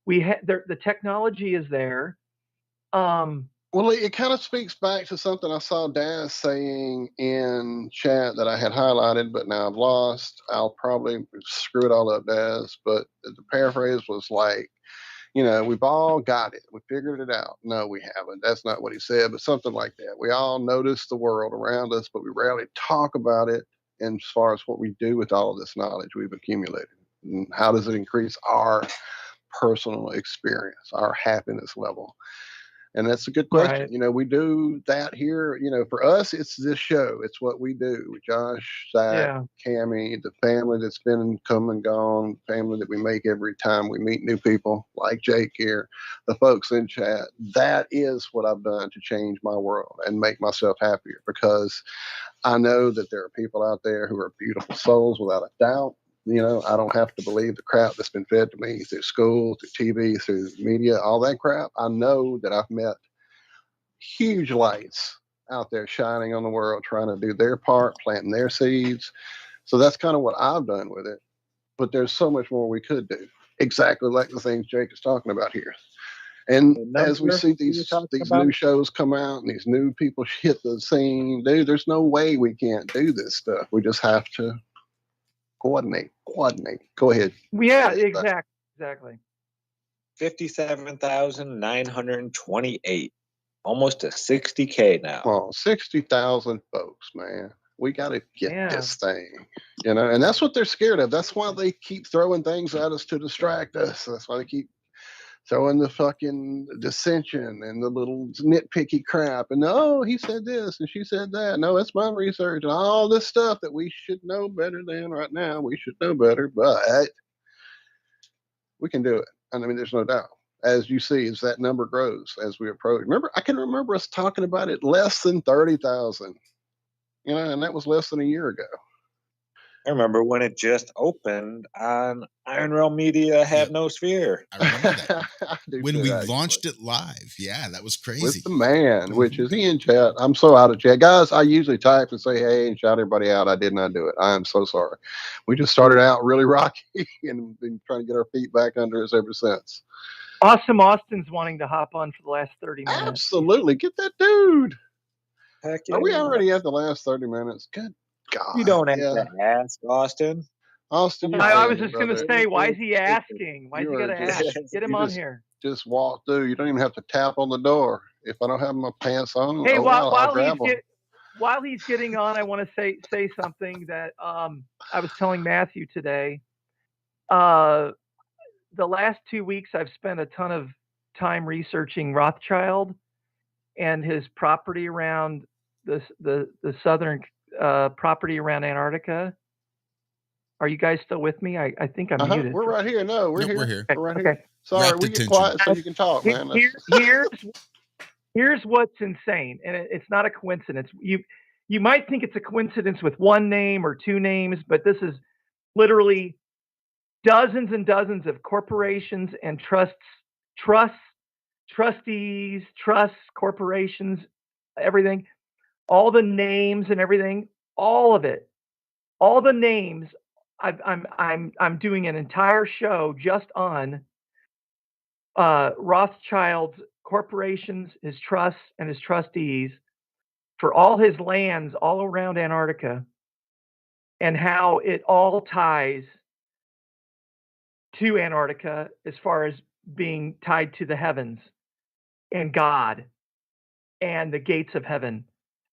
The technology is there. Well, it kind of speaks back to something I saw Daz saying in chat that I had highlighted, but now I've lost. I'll probably screw it all up, Daz. But the paraphrase was like, we've all got it. We figured it out. No, we haven't. That's not what he said, but something like that. We all notice the world around us, but we rarely talk about it. And as far as what we do with all of this knowledge we've accumulated, and how does it increase our personal experience, our happiness level? And that's a good question. Right. We do that here. For us, it's this show. It's what we do. Josh, Zach, Yeah. Cammy, the family that's been come and gone, family that we make every time we meet new people like Jake here, the folks in chat. That is what I've done to change my world and make myself happier, because I know that there are people out there who are beautiful souls without a doubt. I don't have to believe the crap that's been fed to me through school, through TV, through media, all that crap. I know that I've met huge lights out there shining on the world, trying to do their part, planting their seeds. So that's kind of what I've done with it. But there's so much more we could do. Exactly like the things Jake is talking about here. And as we see these new shows come out and these new people hit the scene, dude, there's no way we can't do this stuff. We just have to coordinate. Go ahead. Yeah, exactly. 57,928. Almost to 60K now. Oh, 60,000 folks, man. We got to get this thing, and that's what they're scared of. That's why they keep throwing things at us to distract us. That's why they keep throwing the fucking dissension and the little nitpicky crap. And he said this and she said that. No, it's my research and all this stuff that we should know better than right now. We should know better, but we can do it. I mean, there's no doubt. As you see, as that number grows, as we approach. I can remember us talking about it less than 30,000, and that was less than a year ago. I remember when it just opened on Iron Realm Media had no sphere. I remember that. When we launched it live. Yeah, that was crazy. With the man, which is he in chat. I'm so out of chat. Guys, I usually type and say, hey, and shout everybody out. I did not do it. I am so sorry. We just started out really rocky and been trying to get our feet back under us ever since. Awesome Austin's wanting to hop on for the last 30 minutes. Absolutely. Get that dude. Heck yeah. Are we already at the last 30 minutes? Good God. You don't have to ask, Austin. Austin, I was just going to say, why is he asking? Why is he going to ask? Get him on here. Just walk through. You don't even have to tap on the door. If I don't have my pants on, hey, I'll grab them. While he's getting on, I want to say something that I was telling Matthew today. The last 2 weeks, I've spent a ton of time researching Rothschild and his property around the southern property around Antarctica. Are you guys still with me? I think I'm muted. We're right here. No, we're here. We're here. Okay. We're right here. Sorry, we get quiet so you can talk, man. Here's what's insane, and it's not a coincidence. You might think it's a coincidence with one name or two names, but this is literally dozens and dozens of corporations and trustees, trusts, corporations, everything, all the names and everything, all of it, all the names. I'm doing an entire show just on Rothschild's corporations, his trusts, and his trustees for all his lands all around Antarctica, and how it all ties to Antarctica as far as being tied to the heavens and God and the gates of heaven.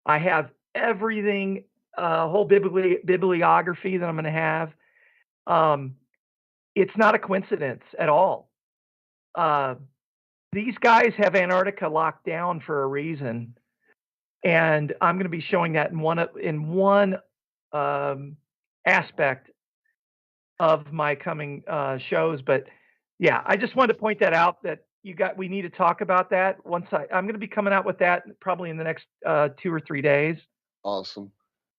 I have everything, whole bibliography that I'm going to have. It's not a coincidence at all. These guys have Antarctica locked down for a reason, and I'm going to be showing that in one aspect of my coming shows. But yeah, I just wanted to point that out, that we need to talk about that. I'm going to be coming out with that probably in the next 2 or 3 days. Awesome.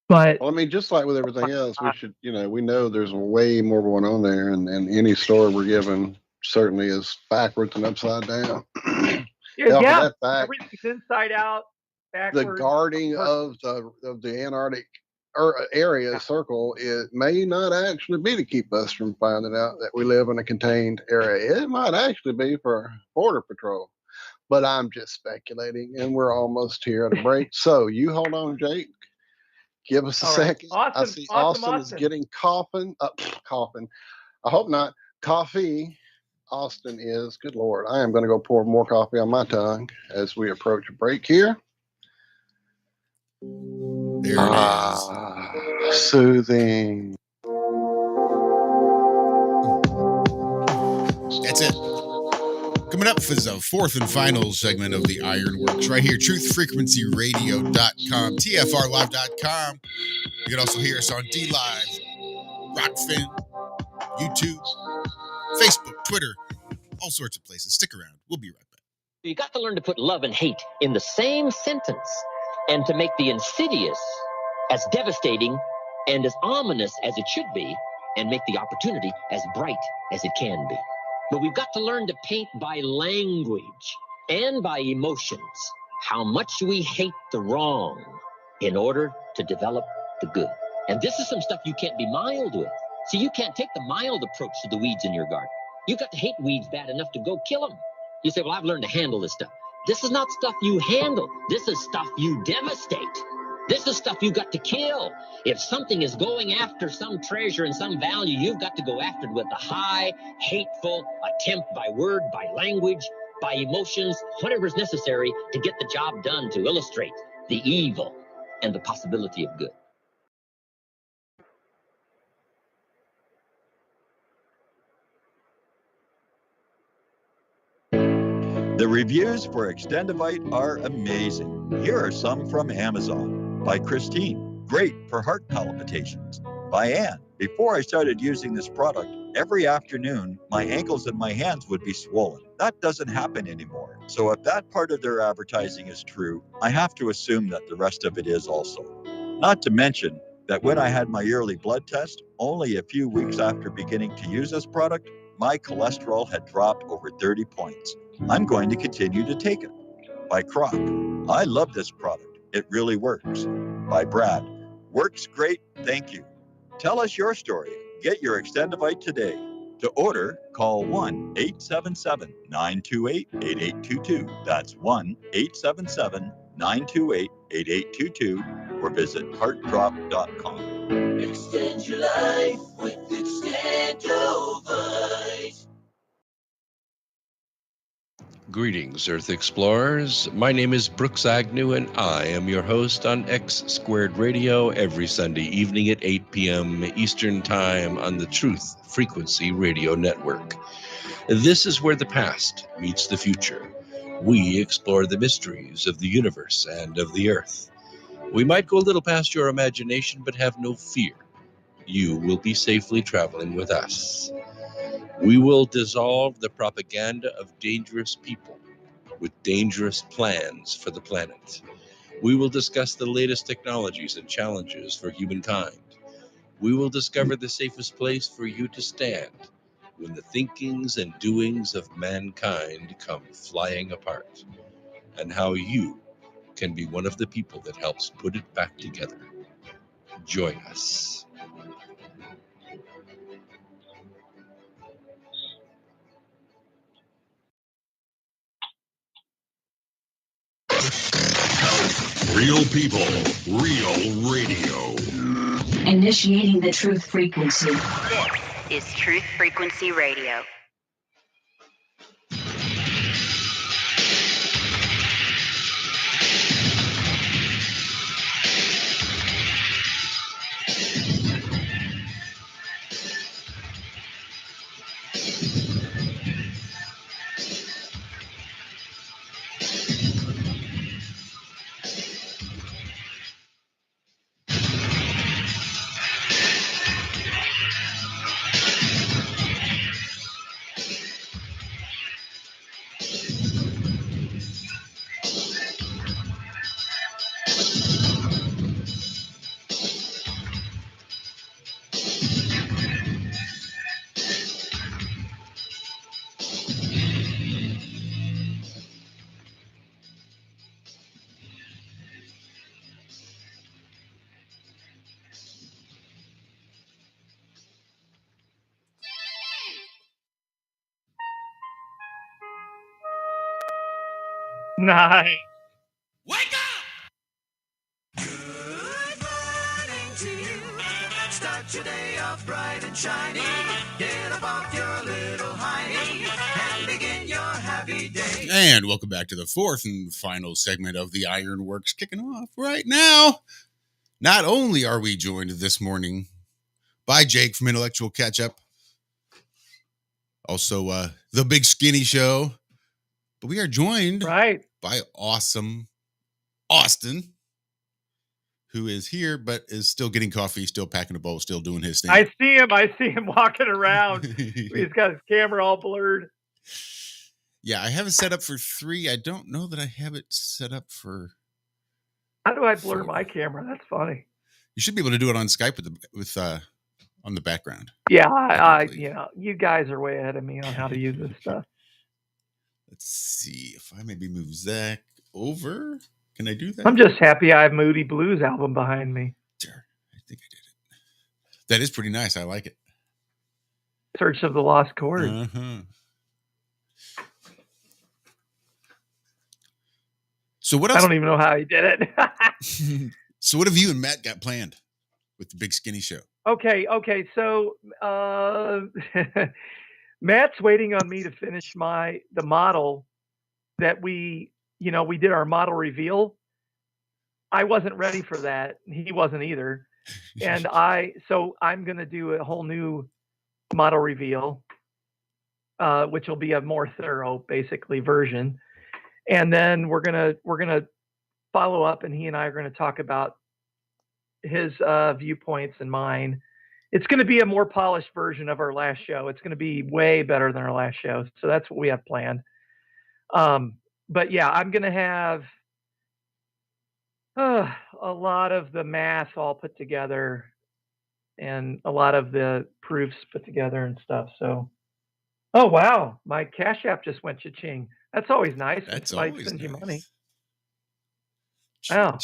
But well, I mean, just like with everything else, we should, we know there's way more going on there, and any story we're given certainly is backwards and upside down. Hell, for that fact, everything's inside out, backwards. The guarding of the Antarctic area circle, it may not actually be to keep us from finding out that we live in a contained area. It might actually be for Border Patrol. But I'm just speculating, and we're almost here at a break. So you hold on, Jake. Give us a second. I see Austin is getting coughing. Coughing. I hope not. Coffee. Austin is. Good Lord. I am going to go pour more coffee on my tongue as we approach a break here. There it is. Soothing. That's it. Coming up is the fourth and final segment of the Ironworks right here, truthfrequencyradio.com, tfrlive.com. You can also hear us on DLive, Rockfin, YouTube, Facebook, Twitter, all sorts of places. Stick around. We'll be right back. You got to learn to put love and hate in the same sentence and to make the insidious as devastating and as ominous as it should be and make the opportunity as bright as it can be. But we've got to learn to paint by language and by emotions how much we hate the wrong in order to develop the good. And this is some stuff you can't be mild with. See, you can't take the mild approach to the weeds in your garden. You've got to hate weeds bad enough to go kill them. You say, well, I've learned to handle this stuff. This is not stuff you handle. This is stuff you devastate. This is stuff you've got to kill. If something is going after some treasure and some value, you've got to go after it with a high, hateful attempt by word, by language, by emotions, whatever is necessary to get the job done to illustrate the evil and the possibility of good. The reviews for Extendivite are amazing. Here are some from Amazon. By Christine, great for heart palpitations. By Ann, before I started using this product, every afternoon, my ankles and my hands would be swollen. That doesn't happen anymore. So if that part of their advertising is true, I have to assume that the rest of it is also. Not to mention that when I had my yearly blood test, only a few weeks after beginning to use this product, my cholesterol had dropped over 30 points. I'm going to continue to take it. By Croc, I love this product. It really works. By Brad, works great, thank you. Tell us your story. Get your Extendivite today. To order, call 1-877-928-8822. That's 1-877-928-8822 or visit heartdrop.com. Extend your life with Extendovite. Greetings, Earth Explorers. My name is Brooks Agnew, and I am your host on X Squared Radio every Sunday evening at 8 p.m. Eastern Time on the Truth Frequency Radio Network. This is where the past meets the future. We explore the mysteries of the universe and of the Earth. We might go a little past your imagination, but have no fear. You will be safely traveling with us. We will dissolve the propaganda of dangerous people with dangerous plans for the planet. We will discuss the latest technologies and challenges for humankind. We will discover the safest place for you to stand when the thinkings and doings of mankind come flying apart, and how you can be one of the people that helps put it back together. Join us. Real people, real radio. Initiating the truth frequency. This is Truth Frequency Radio. Nice. Wake up! Start your day off bright and shiny. Get up off your little hiney and begin your happy day. And welcome back to the fourth and final segment of the Ironworks, kicking off right now. Not only are we joined this morning by Jake from Intellectual Catch Up, also the Big Skinny Show, but we are joined by awesome Austin, who is here but is still getting coffee, still packing a bowl, still doing his thing. I see him walking around. He's got his camera all blurred. Yeah, I have it set up for 3. I don't know that I have it set up for. How do I blur my camera? That's funny. You should be able to do it on Skype with on the background. Yeah, you guys are way ahead of me on how to use this stuff. Let's see if I maybe move Zach over. Can I do that? I'm just happy I have Moody Blues album behind me. Sure, I think I did it. That is pretty nice. I like it. Search of the Lost Chords. Uh-huh. So what else? I don't even know how he did it. So what have you and Matt got planned with the Big Skinny Show? Okay. So Matt's waiting on me to finish the model that we did our model reveal. I wasn't ready for that. He wasn't either. And I'm going to do a whole new model reveal, which will be a more thorough, basically, version. And then we're gonna follow up, and he and I are going to talk about his viewpoints and mine. It's going to be a more polished version of our last show. It's going to be way better than our last show. So that's what we have planned. But yeah, I'm going to have a lot of the math all put together and a lot of the proofs put together and stuff. So, oh wow, my Cash App just went cha-ching. That's always nice. That's when always sends nice. you money. Oh,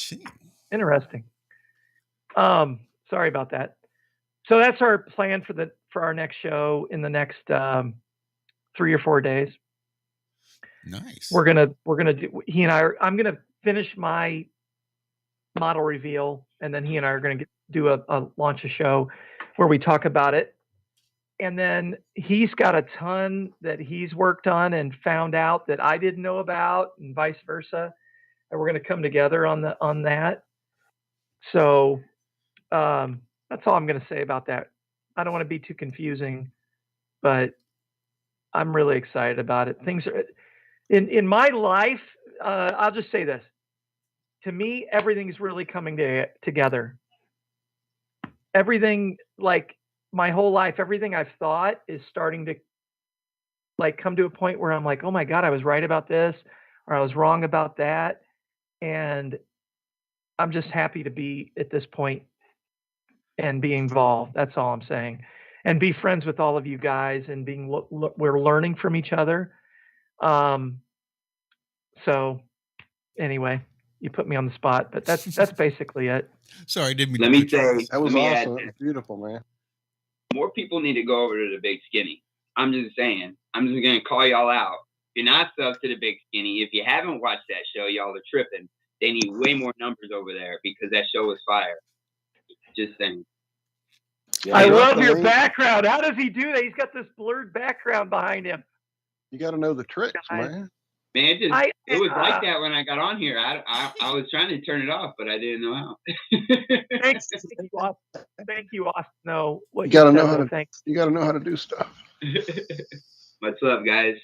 interesting. Sorry about that. So that's our plan for our next show in the next 3 or 4 days. Nice. We're gonna do. I'm gonna finish my model reveal, and then he and I are gonna do a launch a show where we talk about it. And then he's got a ton that he's worked on and found out that I didn't know about, and vice versa. And we're going to come together on that. So that's all I'm going to say about that. I don't want to be too confusing, but I'm really excited about it. Things are in my life. I'll just say this: to me, everything's really coming together. Everything, like my whole life, everything I've thought is starting to come to a point where I'm like, oh my God, I was right about this, or I was wrong about that. And I'm just happy to be at this point and be involved. That's all I'm saying. And be friends with all of you guys, and we're learning from each other. So anyway, you put me on the spot, but that's basically it. Sorry, I didn't mean Let me say, that was let me awesome. add That was beautiful, man. more people need to go over to the Big Skinny. I'm just saying. I'm just going to call y'all out. If you're not subbed to the Big Skinny, if you haven't watched that show, y'all are tripping. They need way more numbers over there because that show was fire. Just saying. Yeah, I love your background. How does he do that? He's got this blurred background behind him. You got to know the tricks, man. Man, it was like that when I got on here. I was trying to turn it off, but I didn't know how. Thank you, Austin. Thank you, Austin. No, You got to know how to. You got to know how to do stuff. What's up, guys?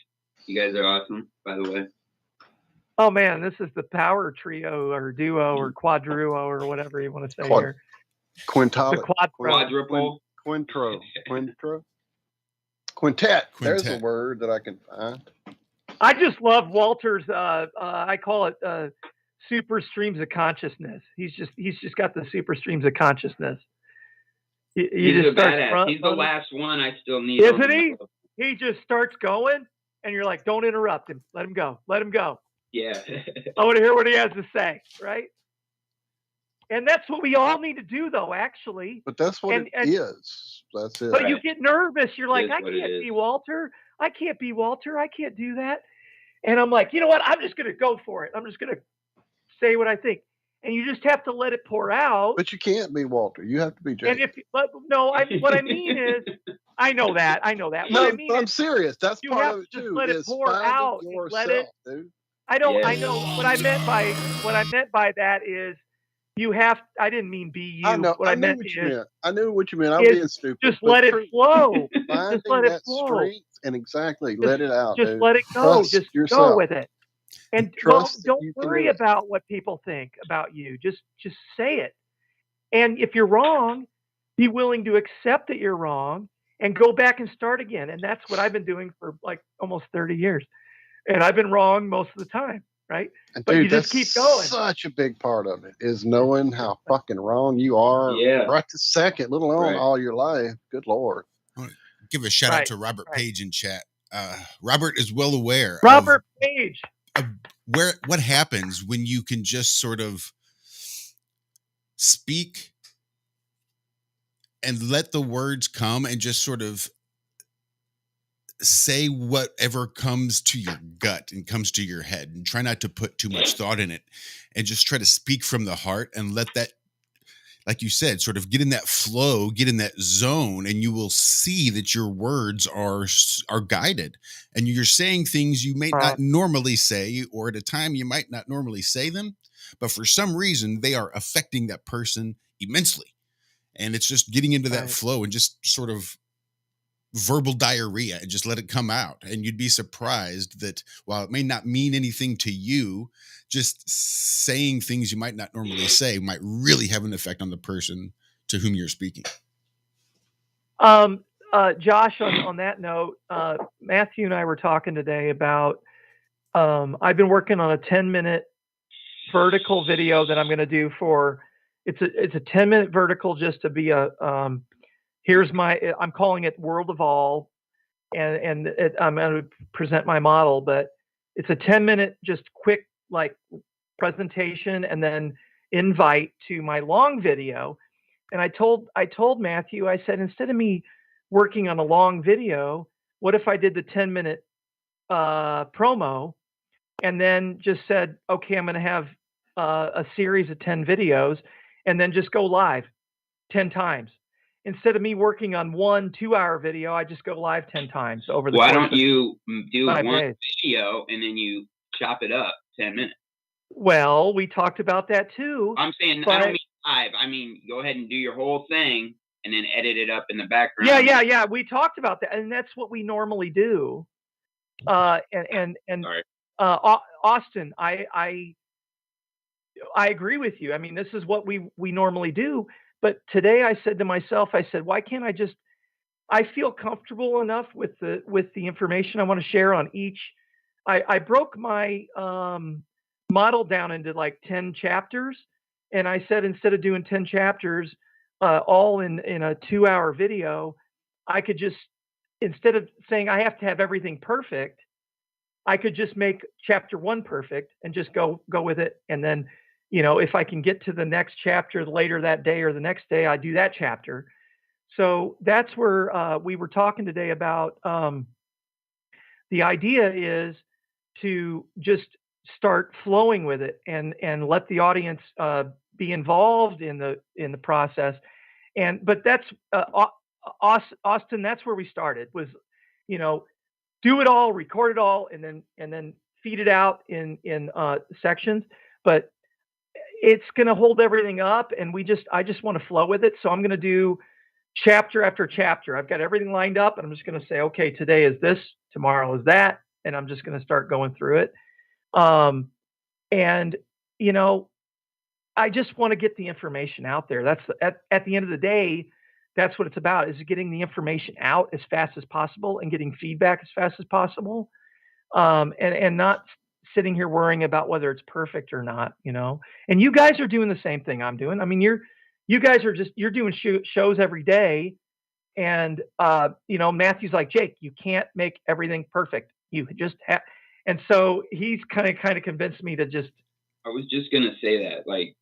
You guys are awesome, by the way. Oh man, this is the power trio or duo or quadruo or whatever you want to say here. Quintile. Quadruple. Quintet. There's a word that I can find. I just love Walter's. I call it super streams of consciousness. He's just got the super streams of consciousness. He's a badass. He's the last one I still need. Isn't he? He just starts going, and you're like, don't interrupt him. Let him go. Let him go. Yeah. I want to hear what he has to say, right? And that's what we all need to do, though, actually. But that's what it is. That's it. But you get nervous. You're like, I can't be Walter. I can't be Walter. I can't do that. And I'm like, you know what? I'm just going to go for it. I'm just going to say what I think. And you just have to let it pour out. But you can't be Walter. You have to be Jake. And what I mean is, I know that. No, What I mean I'm is, serious. That's you part have of it to just too. let it Is pour finding out. yourself, dude. I know. What I meant by that is you have. I didn't mean be you. I know. What I I knew meant what you is meant. I knew what you meant. I'm is being stupid. just But let it true, flow. Just finding let it that flow. strength and exactly let it out, Just dude. let it go. Trust Just go yourself. with it. And Trust that don't you can worry do it. about what people think about you. Just say it. And if you're wrong, be willing to accept that you're wrong and go back and start again. And that's what I've been doing for like almost 30 years. And I've been wrong most of the time, right? And But dude, you just that's keep going. such a big part of it is knowing how fucking wrong you are right this second, let alone all your life. Good Lord. I want to give a shout out to Robert Page in chat. Robert is well aware Robert Page of what happens when you can just sort of speak and let the words come and just sort of say whatever comes to your gut and comes to your head, and try not to put too much thought in it, and just try to speak from the heart and let that, like you said, sort of get in that flow, get in that zone, and you will see that your words are guided, and you're saying things you may not normally say, or at a time you might not normally say them, but for some reason they are affecting that person immensely. And it's just getting into that flow and just sort of verbal diarrhea and just let it come out. And you'd be surprised that while it may not mean anything to you, just saying things you might not normally say might really have an effect on the person to whom you're speaking. Josh, on that note, Matthew and I were talking today about, I've been working on a 10-minute vertical video that I'm going to do for, it's a 10-minute vertical just to be I'm calling it World of All, and I'm going to present my model, but it's a 10-minute just quick like presentation and then invite to my long video. And I told Matthew, I said, instead of me working on a long video, what if I did the 10-minute promo and then just said, okay, I'm going to have a series of 10 videos and then just go live 10 times. Instead of me working on 1 2-hour video, I just go live 10 times over the course. Why don't you do 5 one days. video and then you chop it up 10 minutes? Well, we talked about that too. I'm saying, I don't mean live. I mean, go ahead and do your whole thing and then edit it up in the background. Yeah. We talked about that, and that's what we normally do. Austin, I agree with you. I mean, this is what we normally do. But today I said to myself, why can't I feel comfortable enough with the information I want to share on each. I broke my model down into like 10 chapters. And I said, instead of doing 10 chapters, all in a 2-hour video, I could just, instead of saying I have to have everything perfect, I could just make chapter 1 perfect and just go with it. And then, if I can get to the next chapter later that day or the next day, I do that chapter. So that's where we were talking today about. The idea is to just start flowing with it and let the audience be involved in the process. But that's Austin. That's where we started. Was do it all, record it all, and then feed it out in sections. But it's going to hold everything up, and I just want to flow with it. So I'm going to do chapter after chapter. I've got everything lined up, and I'm just going to say, okay, today is this, tomorrow is that, and I'm just going to start going through it. And I just want to get the information out there. That's at the end of the day, that's what it's about, is getting the information out as fast as possible and getting feedback as fast as possible. And not sitting here worrying about whether it's perfect or not, and you guys are doing the same thing I'm doing. I mean, you guys are you're doing shows every day. And, Matthew's like, Jake, you can't make everything perfect. You just have, and so he's kind of convinced me to just. I was just going to say that, like,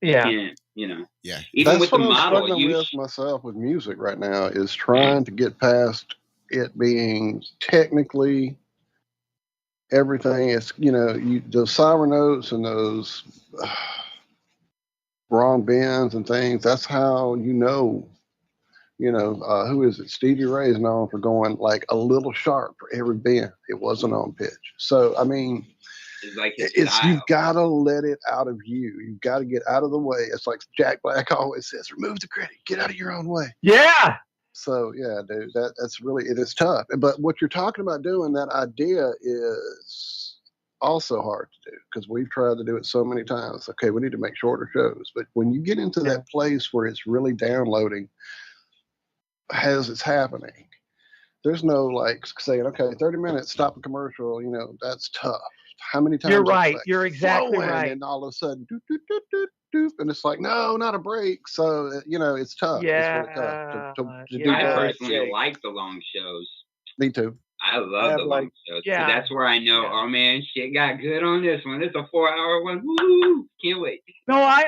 yeah, yeah. Even That's with what the I'm model, struggling with myself with music right now, is trying to get past it being technically everything is, those sour notes and those wrong bends and things. That's how who is it? Stevie Ray is known for going like a little sharp for every bend. It wasn't on pitch. So, I mean, It's like his you've style. got to let it out of you. You've got to get out of the way. It's like Jack Black always says, remove the critic, get out of your own way. Yeah. So yeah, dude, that's really, it is tough. But what you're talking about doing, that idea is also hard to do because we've tried to do it so many times. Okay, we need to make shorter shows. But when you get into that place where it's really downloading as it's happening, there's no like saying, okay, 30 minutes, stop a commercial, that's tough. How many times? You're right. Like You're exactly right. And all of a sudden, doop, doop, doop, doop, doop, and it's like, no, not a break. So, it's tough. Yeah. It's really tough to do I that. personally like the long shows. Me too. I love the long shows. So that's where I know, oh man, shit got good on this one. It's a 4-hour one. Woo! Can't wait. No, I'm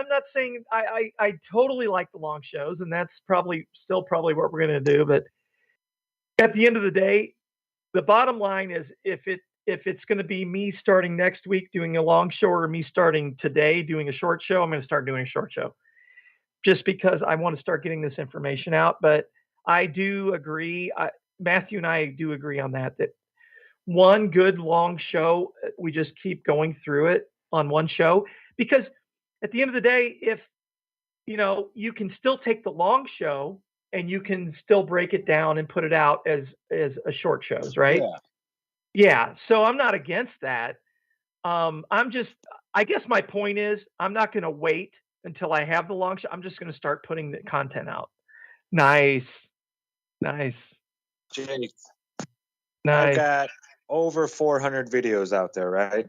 not saying I totally like the long shows, and that's probably what we're going to do. But at the end of the day, the bottom line is if it's going to be me starting next week doing a long show or me starting today doing a short show, I'm going to start doing a short show just because I want to start getting this information out. But I do agree. Matthew and I do agree on that one good long show, we just keep going through it on one show, because at the end of the day, if you can still take the long show and you can still break it down and put it out as a short shows, right? Yeah. So I'm not against that. I guess my point is I'm not going to wait until I have the long show. I'm just going to start putting the content out. Nice. Jake, Nice. I've got over 400 videos out there, right?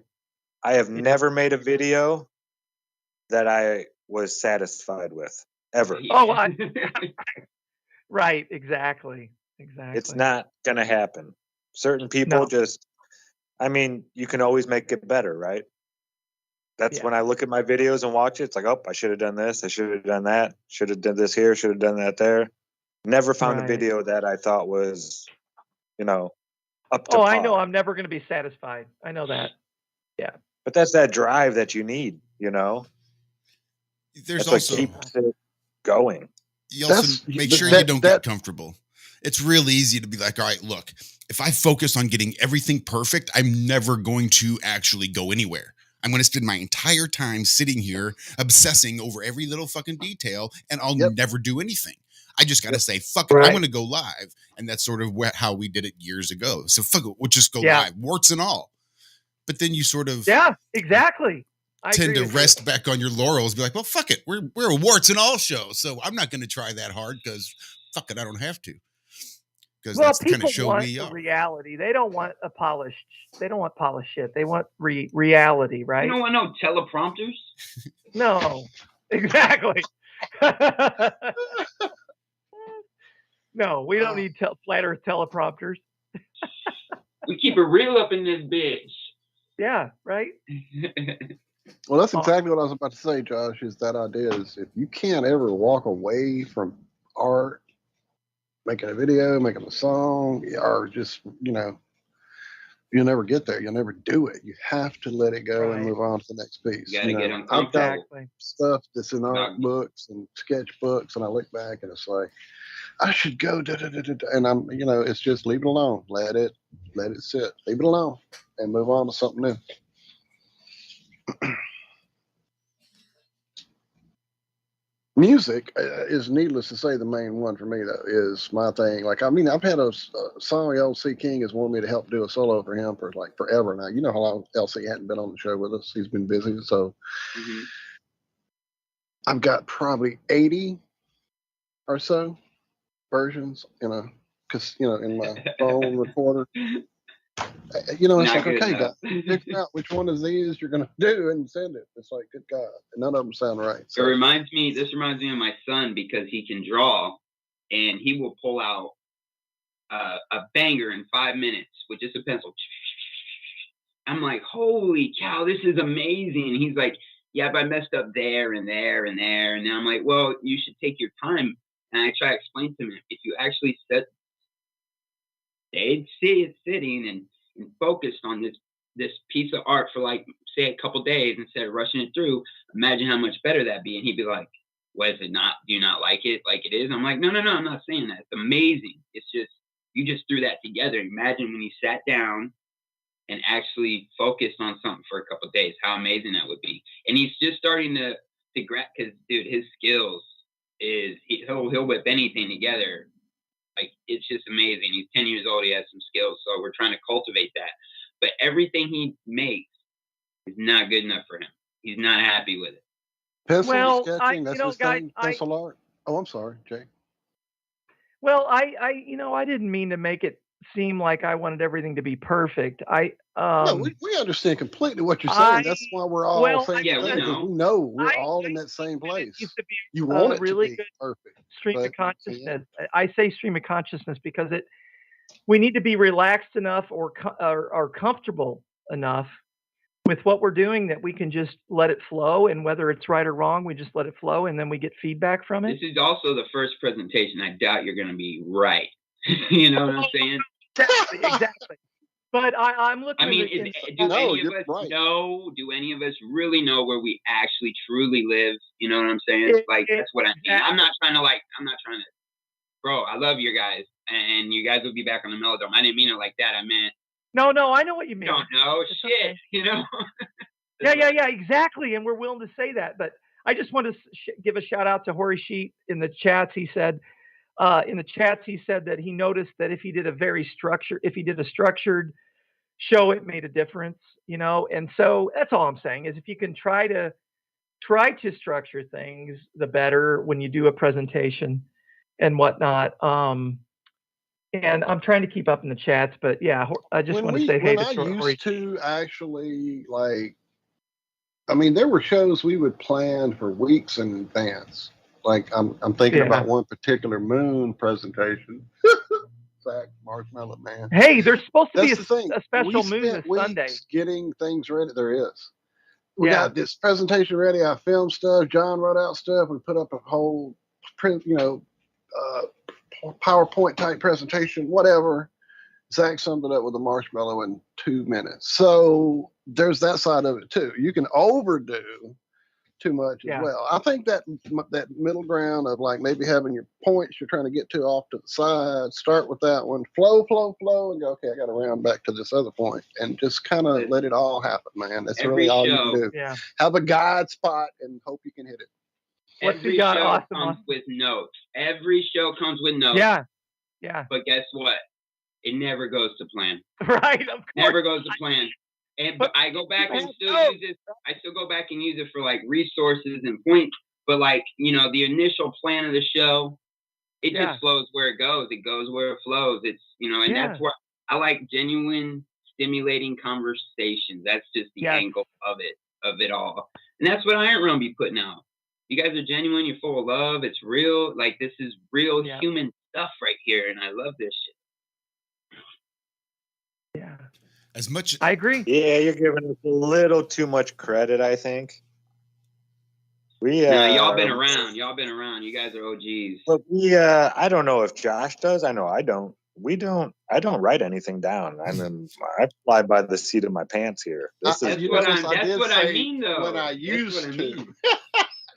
I have never made a video that I was satisfied with, ever. Oh, right. Exactly. It's not going to happen. Certain people you can always make it better, right? That's when I look at my videos and watch it. It's like, oh, I should have done this. I should have done that. Should have done this here. Should have done that there. Never found a video that I thought was, up to par. I know I'm never going to be satisfied. I know that. Yeah. But that's that drive that you need, There's that's also what keeps it going. You also make sure you don't get comfortable. It's real easy to be like, all right, look, if I focus on getting everything perfect, I'm never going to actually go anywhere. I'm going to spend my entire time sitting here obsessing over every little fucking detail, and I'll never do anything. I just got to say, fuck it, I'm going to go live. And that's sort of how we did it years ago. So fuck it, we'll just go live, warts and all. But then you sort of... Yeah, exactly. I tend to rest back on your laurels, be like, well, fuck it, we're a warts and all show, so I'm not going to try that hard because fuck it, I don't have to. Because that's the kind of show we are. Reality. They don't want polished shit. They want reality, right? You don't want no teleprompters. No, exactly. No, we don't need flat earth teleprompters. We keep it real up in this bitch. Yeah, right. Well, that's exactly what I was about to say, Josh, is that idea is if you can't ever walk away from art, making a video, making a song, or just, you'll never get there. You'll never do it. You have to let it go and move on to the next piece. You gotta get I've got uncomfortable. stuff that's in art books and sketchbooks, and I look back and it's like, I should go, and I'm, it's just leave it alone. Let it sit. Leave it alone and move on to something new. Music is, needless to say, the main one for me, though, is my thing. Like, I've had a song LC King has wanted me to help do a solo for him for like forever now. You know how long LC hadn't been on the show with us. He's been busy. So I've got probably 80 or so versions in my phone recorder. It's like, okay, guys, figure out which one of these you're going to do and send it. It's like, good God. None of them sound right. So. This reminds me of my son because he can draw and he will pull out a banger in 5 minutes with just a pencil. I'm like, holy cow, this is amazing. And he's like, yeah, but I messed up there and there and there. And then I'm like, well, you should take your time. And I try to explain to him, if you actually stayed sitting and and focused on this piece of art for like, say, a couple days instead of rushing it through, imagine how much better that'd be. And he'd be like, "What is it not? Do you not like it like it is?" I'm like, no, I'm not saying that. It's amazing. It's just, you just threw that together. Imagine when you sat down and actually focused on something for a couple of days, how amazing that would be. And he's just starting to grab, because dude, his skills is, he'll whip anything together. Like, it's just amazing. He's 10 years old. He has some skills. So we're trying to cultivate that. But everything he makes is not good enough for him. He's not happy with it. Pencil sketching, that's his thing? Pencil art? Oh, I'm sorry, Jay. Well, I didn't mean to make it seem like I wanted everything to be perfect. No, we understand completely what you're saying. That's why we're all saying yeah, we know we're all in that same place. You want it really to be good perfect. Stream of consciousness. I say stream of consciousness because we need to be relaxed enough or comfortable enough with what we're doing that we can just let it flow, and whether it's right or wrong, we just let it flow, and then we get feedback from it. This is also the first presentation. I doubt you're going to be right. You know what I'm saying? Exactly. But I'm looking. I mean, do any of us know? Do any of us really know where we actually truly live? You know what I'm saying? That's what I mean. I'm not trying to. Bro, I love you guys, and you guys will be back on the Melodrome. I didn't mean it like that. I meant. No, I know what you mean. Don't know shit. Okay. You know. Yeah, exactly. And we're willing to say that. But I just want to give a shout out to Hori Sheet in the chats. He said, that he noticed that if he did a structured show, it made a difference, you know? And so that's all I'm saying is if you can try to structure things, the better when you do a presentation and whatnot. And I'm trying to keep up in the chats, but yeah, I just want to say hey to Hori. When I used to actually there were shows we would plan for weeks in advance. Like I'm thinking about one particular moon presentation. Zach, Marshmallow Man. Hey, there's supposed to be a special moon this Sunday. Getting things ready. There is. We got this presentation ready. I filmed stuff. John wrote out stuff. We put up a whole print, PowerPoint type presentation, whatever. Zach summed it up with a marshmallow in 2 minutes. So there's that side of it too. You can overdo too much as well. I think that middle ground of like maybe having your points you're trying to get to off to the side, start with that one, flow, and go, okay, I got to round back to this other point, and just kind of let it all happen, man. That's really all you can do. Yeah. Have a guide spot and hope you can hit it. Every show comes with notes. Every show comes with notes. Yeah. But guess what? It never goes to plan. Right, of course. Never goes to plan. But I go back and still use it. I still go back and use it for like resources and points. But like, the initial plan of the show, it just flows where it goes. It goes where it flows. It's, and that's where I like genuine, stimulating conversations. That's just the angle of it all. And that's what Iron Realm be putting out. You guys are genuine. You're full of love. It's real. Like, this is real human stuff right here. And I love this shit. Yeah. As much I agree. Yeah, you're giving us a little too much credit, I think. Y'all been around. You guys are OGs. But I don't know if Josh does. I know I don't. I don't write anything down. I fly by the seat of my pants here. That's what I mean, though. When I used to.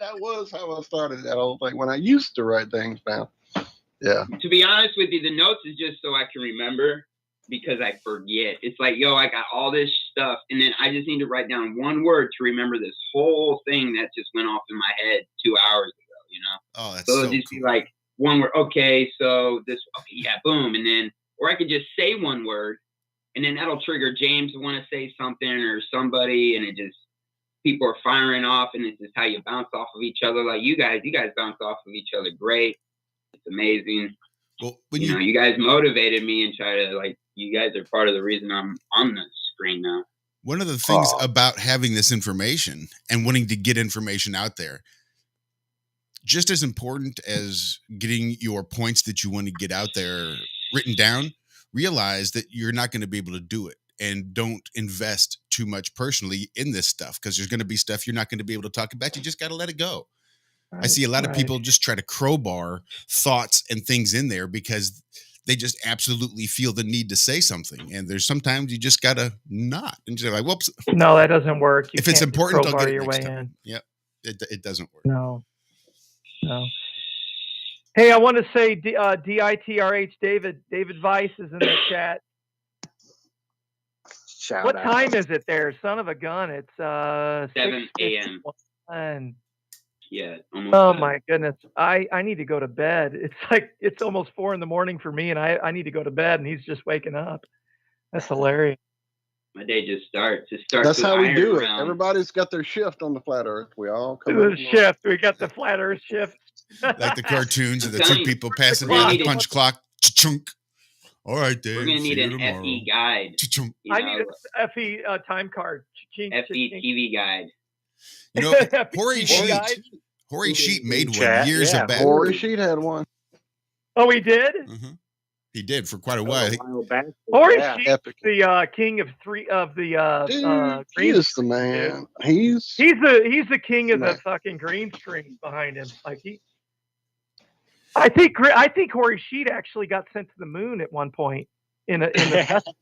That was how I started that whole thing. When I used to write things down. Yeah. To be honest with you, the notes is just so I can remember. Because I forget. It's like, I got all this stuff, and then I just need to write down one word to remember this whole thing that just went off in my head 2 hours ago, Oh, that's so it'll just be like one word. Okay, so this, boom. And then, or I could just say one word, and then that'll trigger James to want to say something or somebody, and it just, people are firing off, and this is how you bounce off of each other. Like you guys bounce off of each other great. It's amazing. Well, you guys motivated me and try to you guys are part of the reason I'm on the screen now. One of the things about having this information and wanting to get information out there, just as important as getting your points that you want to get out there written down, realize that you're not going to be able to do it, and don't invest too much personally in this stuff, because there's going to be stuff you're not going to be able to talk about. You just got to let it go. Right, I see a lot of people just try to crowbar thoughts and things in there because they just absolutely feel the need to say something. And there's sometimes you just gotta not and just like, whoops. No, that doesn't work. You If it's can't just important, I'll crowbar get it your next way time. in. Yep. It doesn't work. No. Hey, I want to say DITRH David Weiss is in the chat. What time is it there? Son of a gun. It's 7 a.m. 6:51. Yeah. Almost Oh 7. my goodness. I need to go to bed. It's almost 4 a.m. for me, and I need to go to bed, and he's just waking up. That's hilarious. My day just starts. It starts That's with how we iron do it. round. Everybody's got their shift on the flat Earth. We all come The in. shift. We got the flat Earth shift. Like the cartoons of the telling two you, people passing we're by gonna the need punch clock. Chunk. All right, Dave. We're gonna See need you an tomorrow. FE guide. Chunk. I need a FE time card. FE TV guide. You know, Hori Sheet made one years back. Hori Sheet had one. Oh, he did? He did for quite a while. Hori Sheet's the king of the He is the man. He's the king of the fucking green screen behind him. Like I think Hori Sheet actually got sent to the moon at one point in the Tesla.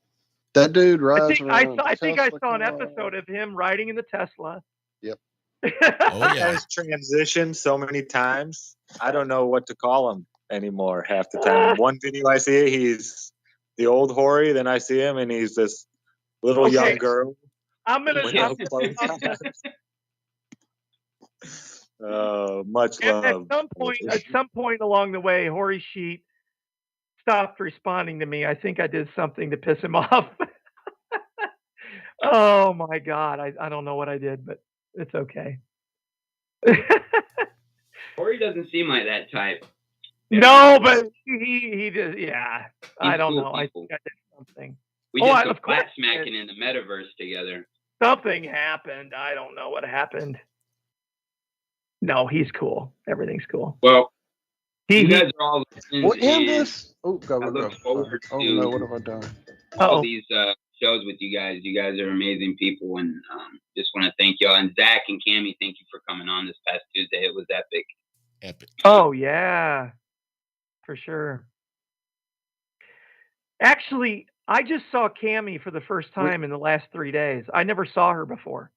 That dude rides around. I think I saw an episode of him riding in the Tesla. Yep. He has transitioned so many times. I don't know what to call him anymore half the time. One video I see, he's the old Hori. Then I see him, and he's this little young girl. Much love. At some point along the way, Hori Sheet stopped responding to me. I think I did something to piss him off. Oh my God. I don't know what I did, but it's okay. Hori doesn't seem like that type. No, but he did. Yeah. I don't know. I think I did something. We did some flat smacking in the metaverse together. Something happened. I don't know what happened. No, he's cool. Everything's cool. Well, you guys are all listening. Well, in this, I look forward to no, what have I done? all these shows with you guys. You guys are amazing people, and just want to thank y'all. And Zach and Cammie, thank you for coming on this past Tuesday. It was epic. Epic. Oh yeah, for sure. Actually, I just saw Cammie for the first time in the last 3 days. I never saw her before.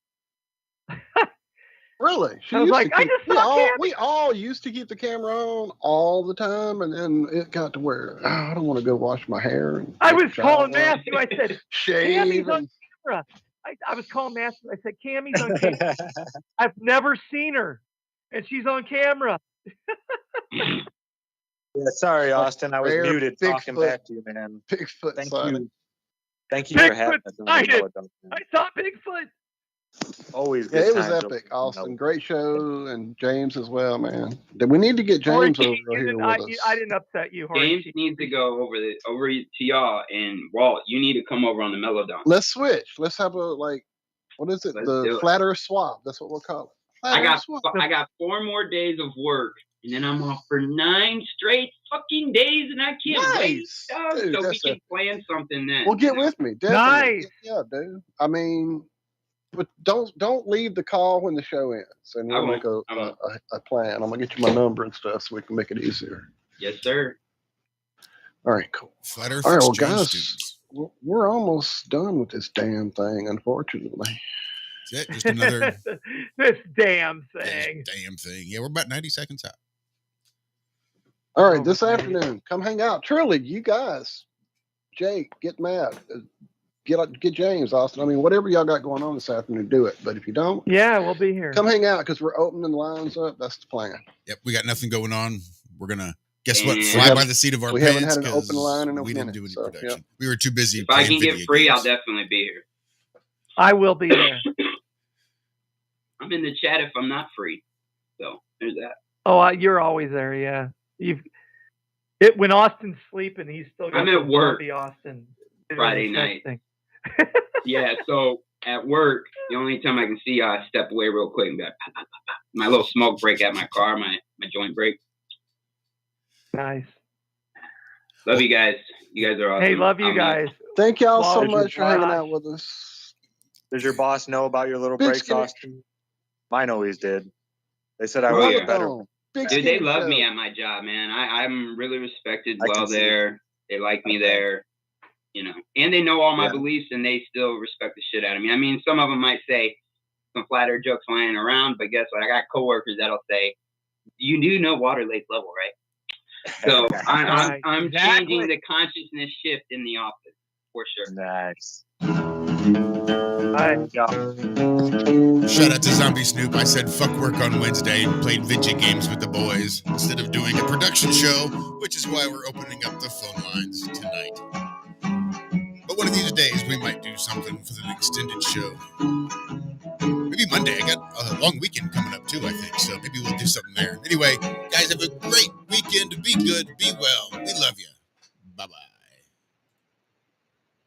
Really? I was like, I just saw Cammie. We all used to keep the camera on all the time, and then it got to where I don't want to go wash my hair. I was calling Matthew. I said, shave. Cammie's on camera. I was calling Matthew. I said, Cammie's on camera. I've never seen her, and she's on camera. Yeah, sorry, Austin. I was muted talking back to you, man. Bigfoot. Thank you. Thank you for having us. I saw Bigfoot. Always Yeah, good. it was epic, Austin. Great show, and James as well, man. We need to get James over here with us. I didn't upset you, James needs to go over to y'all, and Walt, you need to come over on the Melodon. Let's switch. Let's have a what is it? The flat Earth swap. That's what we'll call it. I got 4 more days of work, and then I'm off for 9 straight fucking days, and I can't wait. Dude, so we can plan something then. Well, get with me, definitely. Nice. Yeah, dude. I mean, but don't leave the call when the show ends, and we'll make a plan. I'm gonna get you my number and stuff so we can make it easier. Yes, sir. All right, cool. Flat Earth All right, well, exchange guys, students. we're almost done with this damn thing, unfortunately. That's it. Just another this damn thing. Yeah, we're about 90 seconds out. All right, this afternoon, come hang out. Truly, you guys, Jake, get mad. Get James, Austin. I mean, whatever y'all got going on this afternoon, do it. But if you don't, yeah, we'll be here. Come hang out because we're opening the lines up. That's the plan. Yep, we got nothing going on. We're gonna fly by the seat of our pants. We haven't had an open line in a we minute, didn't do any so, production. We were too busy. If I can get free, I'll definitely be here. I will be there. I'm in the chat if I'm not free. So there's that. Oh, you're always there. Yeah, when Austin's sleeping, he's still got I'm at work. Austin Friday night. Yeah, so at work, the only time I can see I step away real quick and go, my little smoke break at my car, my joint break. Nice. Love you guys. You guys are awesome. Hey, love you guys. Thank y'all so much for hanging out with us. Does your boss know about your little breaks, Austin? Mine always did. They said I was better. Dude, they love me at my job, man. I'm really respected well there. They like me there, and they know all my beliefs, and they still respect the shit out of me. I mean, some of them might say some flat earth jokes flying around, but guess what? I got coworkers that'll say, "You do know water lake's level, right?" So I'm changing the consciousness shift in the office for sure. Nice. Shout out to Zombie Snoop. I said fuck work on Wednesday and played video games with the boys instead of doing a production show, which is why we're opening up the phone lines tonight. But one of these days, we might do something for an extended show. Maybe Monday. I got a long weekend coming up too, I think. So maybe we'll do something there. Anyway, guys, have a great weekend. Be good. Be well. We love you.